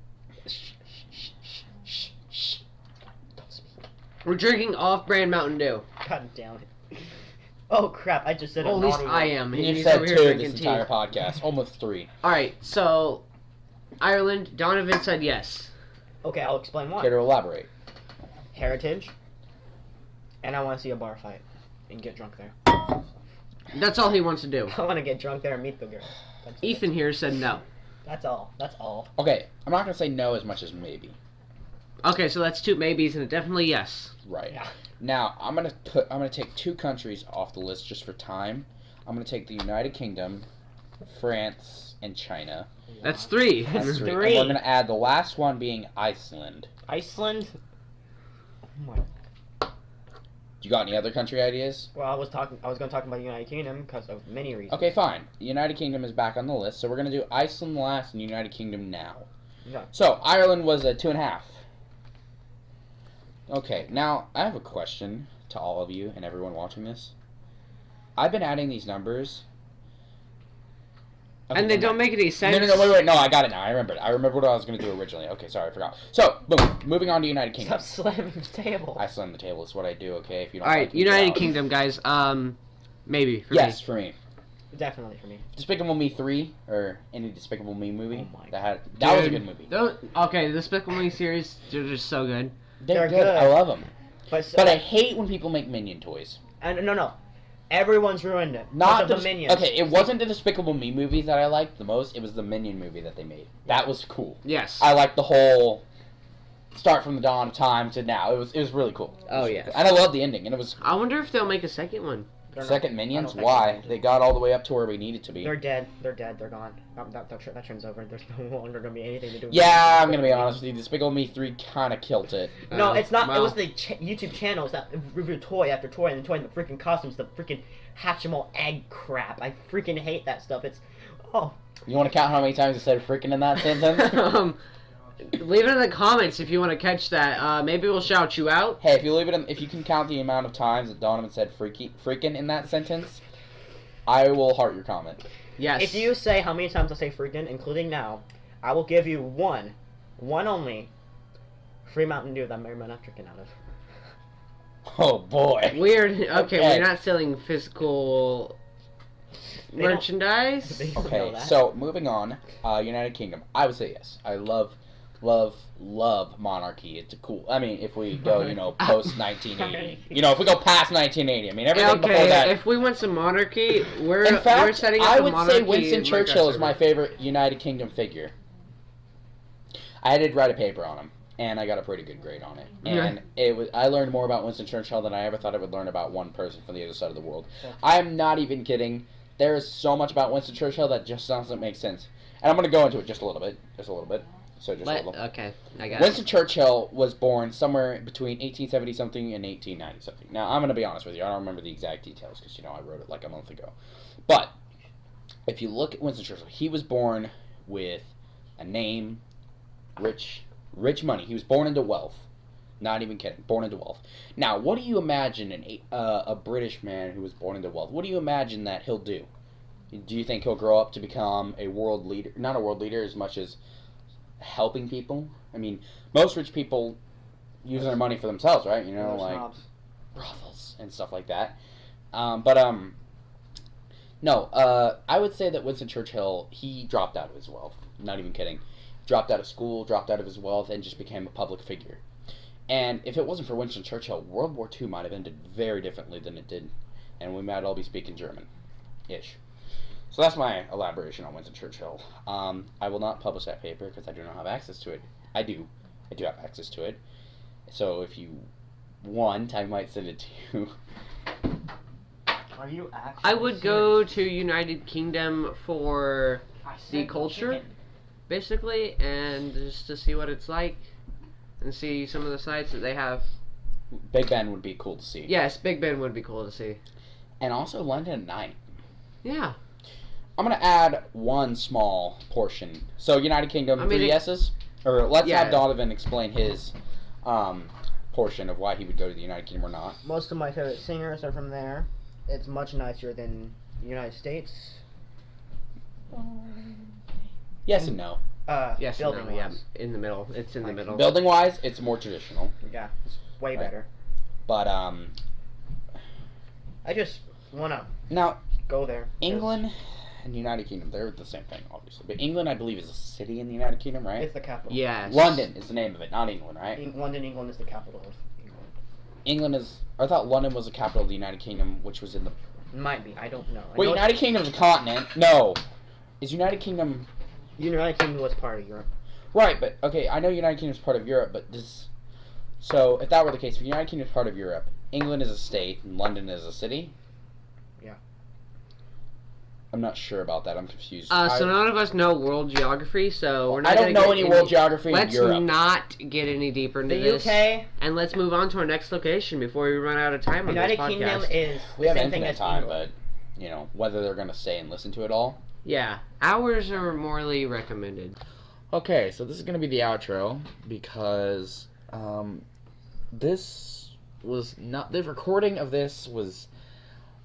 Speaker 4: Don't speak.
Speaker 2: We're drinking off-brand Mountain Dew.
Speaker 4: God damn it. Oh crap! I just said.
Speaker 2: Well,
Speaker 4: a
Speaker 2: at least
Speaker 4: naughty
Speaker 2: I
Speaker 4: word.
Speaker 2: am.
Speaker 1: You've
Speaker 2: He's
Speaker 1: said
Speaker 2: over here
Speaker 1: two
Speaker 2: drinking
Speaker 1: this
Speaker 2: tea.
Speaker 1: entire podcast. Almost three.
Speaker 2: All right. So Ireland. Donovan said yes.
Speaker 4: Okay, I'll explain why.
Speaker 1: Care to elaborate?
Speaker 4: Heritage. And I want to see a bar fight and get drunk there.
Speaker 2: That's all he wants to do.
Speaker 4: I want to get drunk there and meet the girl.
Speaker 2: Ethan here said no.
Speaker 4: That's all. That's all.
Speaker 1: Okay, I'm not going to say no as much as maybe.
Speaker 2: Okay, so that's two maybes and a definitely yes.
Speaker 1: Right.
Speaker 4: Yeah.
Speaker 1: Now, I'm gonna take two countries off the list just for time. I'm gonna take the United Kingdom, France, and China.
Speaker 2: That's three.
Speaker 1: That's three.
Speaker 4: Three.
Speaker 1: And we're gonna add the last one being Iceland.
Speaker 4: Iceland. Oh my.
Speaker 1: You got any other country ideas?
Speaker 4: Well, I was going to talk about the United Kingdom because of many reasons.
Speaker 1: Okay, fine. The United Kingdom is back on the list, so we're gonna do Iceland last and United Kingdom now.
Speaker 4: Yeah.
Speaker 1: So Ireland was a 2.5. Okay, now I have a question to all of you and everyone watching this. I've been adding these numbers. Okay,
Speaker 2: And they
Speaker 1: never
Speaker 2: don't
Speaker 1: mind.
Speaker 2: make any sense.
Speaker 1: No, wait, no, I got it now. I remembered. I remember what I was going to do originally. Okay, sorry, I forgot. So, boom, moving on to United Kingdom.
Speaker 4: Stop slamming the table.
Speaker 1: I slam the table. It's what I do, okay? If you don't
Speaker 2: All
Speaker 1: like
Speaker 2: right,
Speaker 1: me, get
Speaker 2: United
Speaker 1: out.
Speaker 2: Kingdom, guys. Maybe for
Speaker 1: Yes,
Speaker 2: me.
Speaker 1: for me.
Speaker 4: Definitely for me.
Speaker 1: Despicable Me 3, or any Despicable Me movie.
Speaker 4: Oh my
Speaker 1: that was a
Speaker 2: Dude,
Speaker 1: good movie.
Speaker 2: Okay, the Despicable Me series, they're just so good.
Speaker 1: They're
Speaker 4: They're good.
Speaker 1: I love them.
Speaker 4: But
Speaker 1: But I hate when people make Minion toys.
Speaker 4: and no. Everyone's ruined it.
Speaker 1: Not
Speaker 4: because of the Minions.
Speaker 1: Okay, it wasn't the Despicable Me movies that I liked the most. It was the Minion movie that they made. That was cool.
Speaker 2: Yes.
Speaker 1: I liked the whole start from the dawn of time to now. It was really cool. It was
Speaker 2: Oh,
Speaker 1: really
Speaker 2: yes.
Speaker 1: cool. And I loved the ending. And it was
Speaker 2: I wonder if they'll make a second one.
Speaker 4: They're not-
Speaker 1: second
Speaker 4: I
Speaker 1: Minions.
Speaker 4: don't think
Speaker 1: Why?
Speaker 4: so.
Speaker 1: They got all the way up to where we needed to be.
Speaker 4: They're dead. They're dead. They're gone. That trend's over. There's no longer gonna be anything to do with
Speaker 1: Yeah, I'm gonna be honest with you. Despicable Me 3 kind of killed it.
Speaker 4: No, it's not. It
Speaker 2: well,
Speaker 4: was the YouTube channels that review toy after toy and toy and the freaking costumes, the freaking Hatchimal egg crap. I freaking hate that stuff. It's
Speaker 1: You want to count how many times I said freaking in that sentence?
Speaker 2: Leave it in the comments if you want to catch that. Maybe we'll shout you out.
Speaker 1: Hey, if you can count the amount of times that Donovan said freaking in that sentence, I will heart your comment.
Speaker 2: Yes.
Speaker 4: If you say how many times I say freaking, including now, I will give you one only, free Mountain Dew that I'm not drinking out of.
Speaker 1: Oh boy.
Speaker 2: Weird. Okay,
Speaker 1: Okay.
Speaker 2: we're not selling physical
Speaker 4: They don't-
Speaker 2: merchandise.
Speaker 4: They don't know
Speaker 1: Okay,
Speaker 4: that.
Speaker 1: so moving on, United Kingdom. I would say yes. I love monarchy. It's a cool. I mean, if we go, post 1980. If we go past 1980. I mean, everything before
Speaker 2: Okay,
Speaker 1: that.
Speaker 2: if we want some monarchy, we're
Speaker 1: In
Speaker 2: we're
Speaker 1: fact,
Speaker 2: setting up
Speaker 1: I
Speaker 2: a
Speaker 1: would
Speaker 2: monarchy
Speaker 1: say Winston
Speaker 2: like
Speaker 1: Churchill
Speaker 2: our
Speaker 1: is my
Speaker 2: server.
Speaker 1: favorite United Kingdom figure. I did write a paper on him, and I got a pretty good grade on it. And I learned more about Winston Churchill than I ever thought I would learn about one person from the other side of the world.
Speaker 4: Yeah.
Speaker 1: I'm not even kidding. There is so much about Winston Churchill that just doesn't make sense. And I'm going to go into it just a little bit. So just a little.
Speaker 2: Okay, I got
Speaker 1: Winston Churchill was born somewhere between 1870 something and 1890 something. Now, I'm going to be honest with you. I don't remember the exact details because, I wrote it like a month ago. But if you look at Winston Churchill, he was born with a name, rich money. He was born into wealth. Not even kidding. Born into wealth. Now, what do you imagine a British man who was born into wealth? What do you imagine that he'll do? Do you think he'll grow up to become a world leader? Not a world leader as much as helping people. I mean, most rich people use their money for themselves, right? You know, like brothels and stuff like that. No. I would say that Winston Churchill, he dropped out of his wealth. Not even kidding. Dropped out of school, dropped out of his wealth, and just became a public figure. And if it wasn't for Winston Churchill, World War II might have ended very differently than it did, and we might all be speaking German-ish. So that's my elaboration on Winston Churchill. I will not publish that paper because I do not have access to it. I do have access to it. So if you want, I might send it to you.
Speaker 4: Are you actually?
Speaker 2: I would go to United Kingdom for the culture, basically, and just to see what it's like, and see some of the sites that they have.
Speaker 1: Big Ben would be cool to see.
Speaker 2: Yes, Big Ben would be cool to see.
Speaker 1: And also London at night.
Speaker 2: Yeah.
Speaker 1: I'm going to add one small portion. So United Kingdom, 3 yeses? Or let's have Donovan explain his portion of why he would go to the United Kingdom or not.
Speaker 4: Most of my favorite singers are from there. It's much nicer than the United States.
Speaker 1: Yes and no.
Speaker 2: Yes,
Speaker 4: building
Speaker 2: no, yeah,
Speaker 4: wise.
Speaker 2: in the middle. It's in the middle.
Speaker 1: Building wise, it's more traditional.
Speaker 4: Yeah, it's way better.
Speaker 1: But
Speaker 4: I just wanna
Speaker 1: now
Speaker 4: go there.
Speaker 1: England and United Kingdom, they're the same thing, obviously. But England, I believe, is a city in the United Kingdom, right?
Speaker 4: It's the capital.
Speaker 2: Yes.
Speaker 1: London is the name of it, not England, right?
Speaker 4: London, England is the capital of England.
Speaker 1: England is. I thought London was the capital of the United Kingdom, which was in the.
Speaker 4: Might be. I don't know.
Speaker 1: Wait, United Kingdom is a continent. No, is United Kingdom?
Speaker 4: United Kingdom was part of Europe.
Speaker 1: Right, but okay, I know United Kingdom is part of Europe, but this. So if that were the case, if United Kingdom is part of Europe, England is a state and London is a city.
Speaker 4: Yeah.
Speaker 1: I'm not sure about that. I'm confused.
Speaker 2: So none of us know world geography, so we're not.
Speaker 1: I don't know any world geography in Europe.
Speaker 2: Let's not get any deeper into this.
Speaker 4: The UK
Speaker 2: and let's move on to our next location before we run out of time on this
Speaker 4: United
Speaker 2: podcast.
Speaker 4: Kingdom is
Speaker 1: We have
Speaker 4: the same thing
Speaker 1: infinite
Speaker 4: as
Speaker 1: time,
Speaker 4: England.
Speaker 1: but you know whether they're gonna stay and listen to it all.
Speaker 2: Yeah, hours are morely recommended.
Speaker 1: Okay, so this is gonna be the outro because this was not the recording of this was,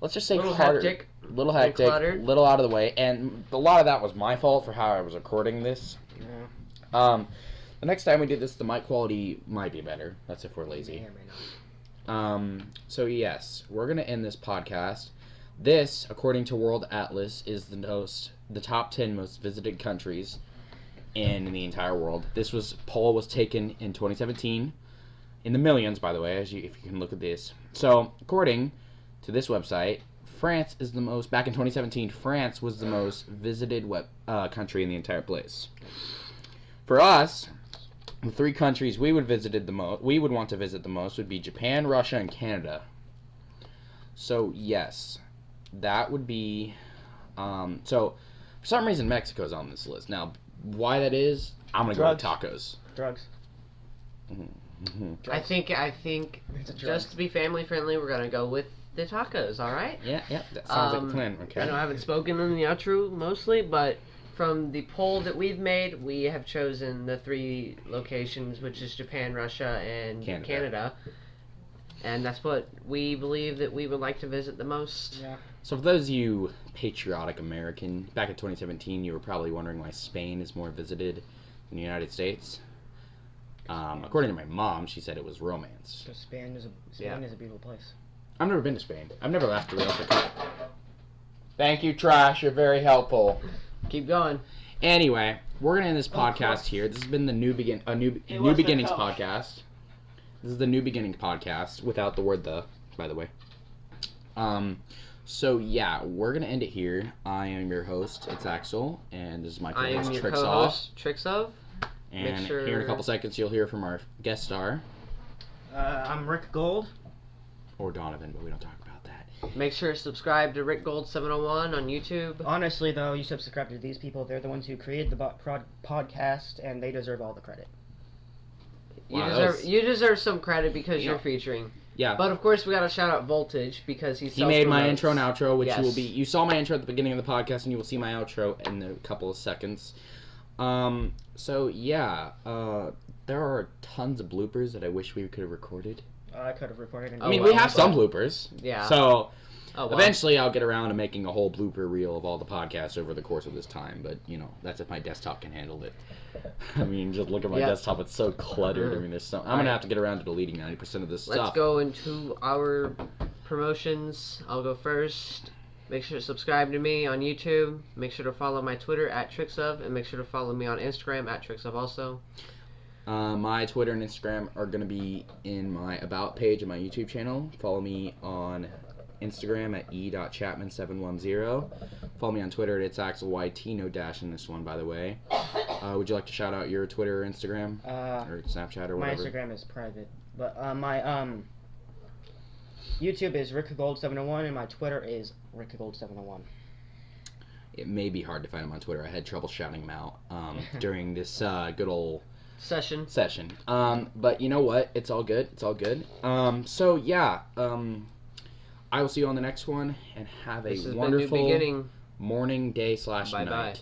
Speaker 1: let's just say,
Speaker 2: Little
Speaker 1: harder,
Speaker 2: hectic.
Speaker 1: little hectic,
Speaker 2: cluttered.
Speaker 1: little out of the way, and a lot of that was my fault for how I was recording this.
Speaker 4: Yeah.
Speaker 1: The next time we do this, the mic quality might be better. That's if we're lazy.
Speaker 4: May or may not.
Speaker 1: So yes, we're gonna end this podcast. This, according to World Atlas, is the top 10 most visited countries in the entire world. Poll was taken in 2017, in the millions, by the way, if you can look at this. So, according to this website, France is the most. Back in 2017, France was the most visited country in the entire place. For us, the 3 countries we would want to visit the most would be Japan, Russia, and Canada. So yes, that would be. So for some reason, Mexico's on this list. Now, why that is, I'm gonna go with tacos.
Speaker 4: Drugs.
Speaker 1: Mm-hmm.
Speaker 2: I think just to be family friendly, we're gonna go with the tacos. All right.
Speaker 1: Yeah, that sounds like a plan. Okay.
Speaker 2: I know I haven't spoken in the outro mostly, but from the poll that we've made, we have chosen the 3 locations, which is Japan, Russia, and Canada. And that's what we believe that we would like to visit the most.
Speaker 4: Yeah.
Speaker 1: So for those of you patriotic American, back in 2017, you were probably wondering why Spain is more visited than the United States. According to my mom, she said it was romance.
Speaker 4: So Spain is a beautiful place.
Speaker 1: I've never been to Spain. I've never left the real country. Thank you, Trash. You're very helpful.
Speaker 2: Keep going.
Speaker 1: Anyway, we're gonna end this podcast here. This has been the New Beginnings podcast. This is the New Beginnings podcast without the word "the," by the way. So yeah, we're gonna end it here. I am your host. It's Axel, and this is my
Speaker 2: I
Speaker 1: co-host
Speaker 2: am your
Speaker 1: Trixzov.
Speaker 2: co-host Trixzov.
Speaker 1: And here in a couple seconds, you'll hear from our guest star,
Speaker 4: I'm Rick Gold.
Speaker 1: or Donovan, but we don't talk about that.
Speaker 2: Make sure to subscribe to Rick Gold 701 on YouTube.
Speaker 4: Honestly, though, you should subscribe to these people. They're the ones who created the podcast, and they deserve all the credit.
Speaker 2: You deserve some credit because you're featuring.
Speaker 1: Yeah.
Speaker 2: But of course, we gotta shout out Voltage because he
Speaker 1: made my intro and outro, which
Speaker 2: Yes.
Speaker 1: will be. You saw my intro at the beginning of the podcast, and you will see my outro in a couple of seconds. So yeah, there are tons of bloopers that I wish we could have recorded.
Speaker 4: I could have recorded.
Speaker 1: I mean, we have some bloopers.
Speaker 2: Yeah.
Speaker 1: So
Speaker 2: Oh, wow.
Speaker 1: eventually, I'll get around to making a whole blooper reel of all the podcasts over the course of this time. But that's if my desktop can handle it. I mean, just look at my desktop; it's so cluttered. I mean, I'm gonna have to get around to deleting 90% of this stuff.
Speaker 2: Let's go into our promotions. I'll go first. Make sure to subscribe to me on YouTube. Make sure to follow my Twitter at Trixzov, and make sure to follow me on Instagram at Trixzov also.
Speaker 1: My Twitter and Instagram are going to be in my About page of my YouTube channel. Follow me on Instagram at e.chapman710. Follow me on Twitter at it'saxelyt, no dash in this one, by the way. Would you like to shout out your Twitter or Instagram? Or Snapchat or whatever?
Speaker 4: My Instagram is private. But my YouTube is RickGold701 and my Twitter is RickGold701.
Speaker 1: It may be hard to find him on Twitter. I had trouble shouting him out during this good old
Speaker 2: session.
Speaker 1: But you know what? It's all good. So yeah, I will see you on the next one, and have a wonderful morning, day / night.
Speaker 2: Bye-bye.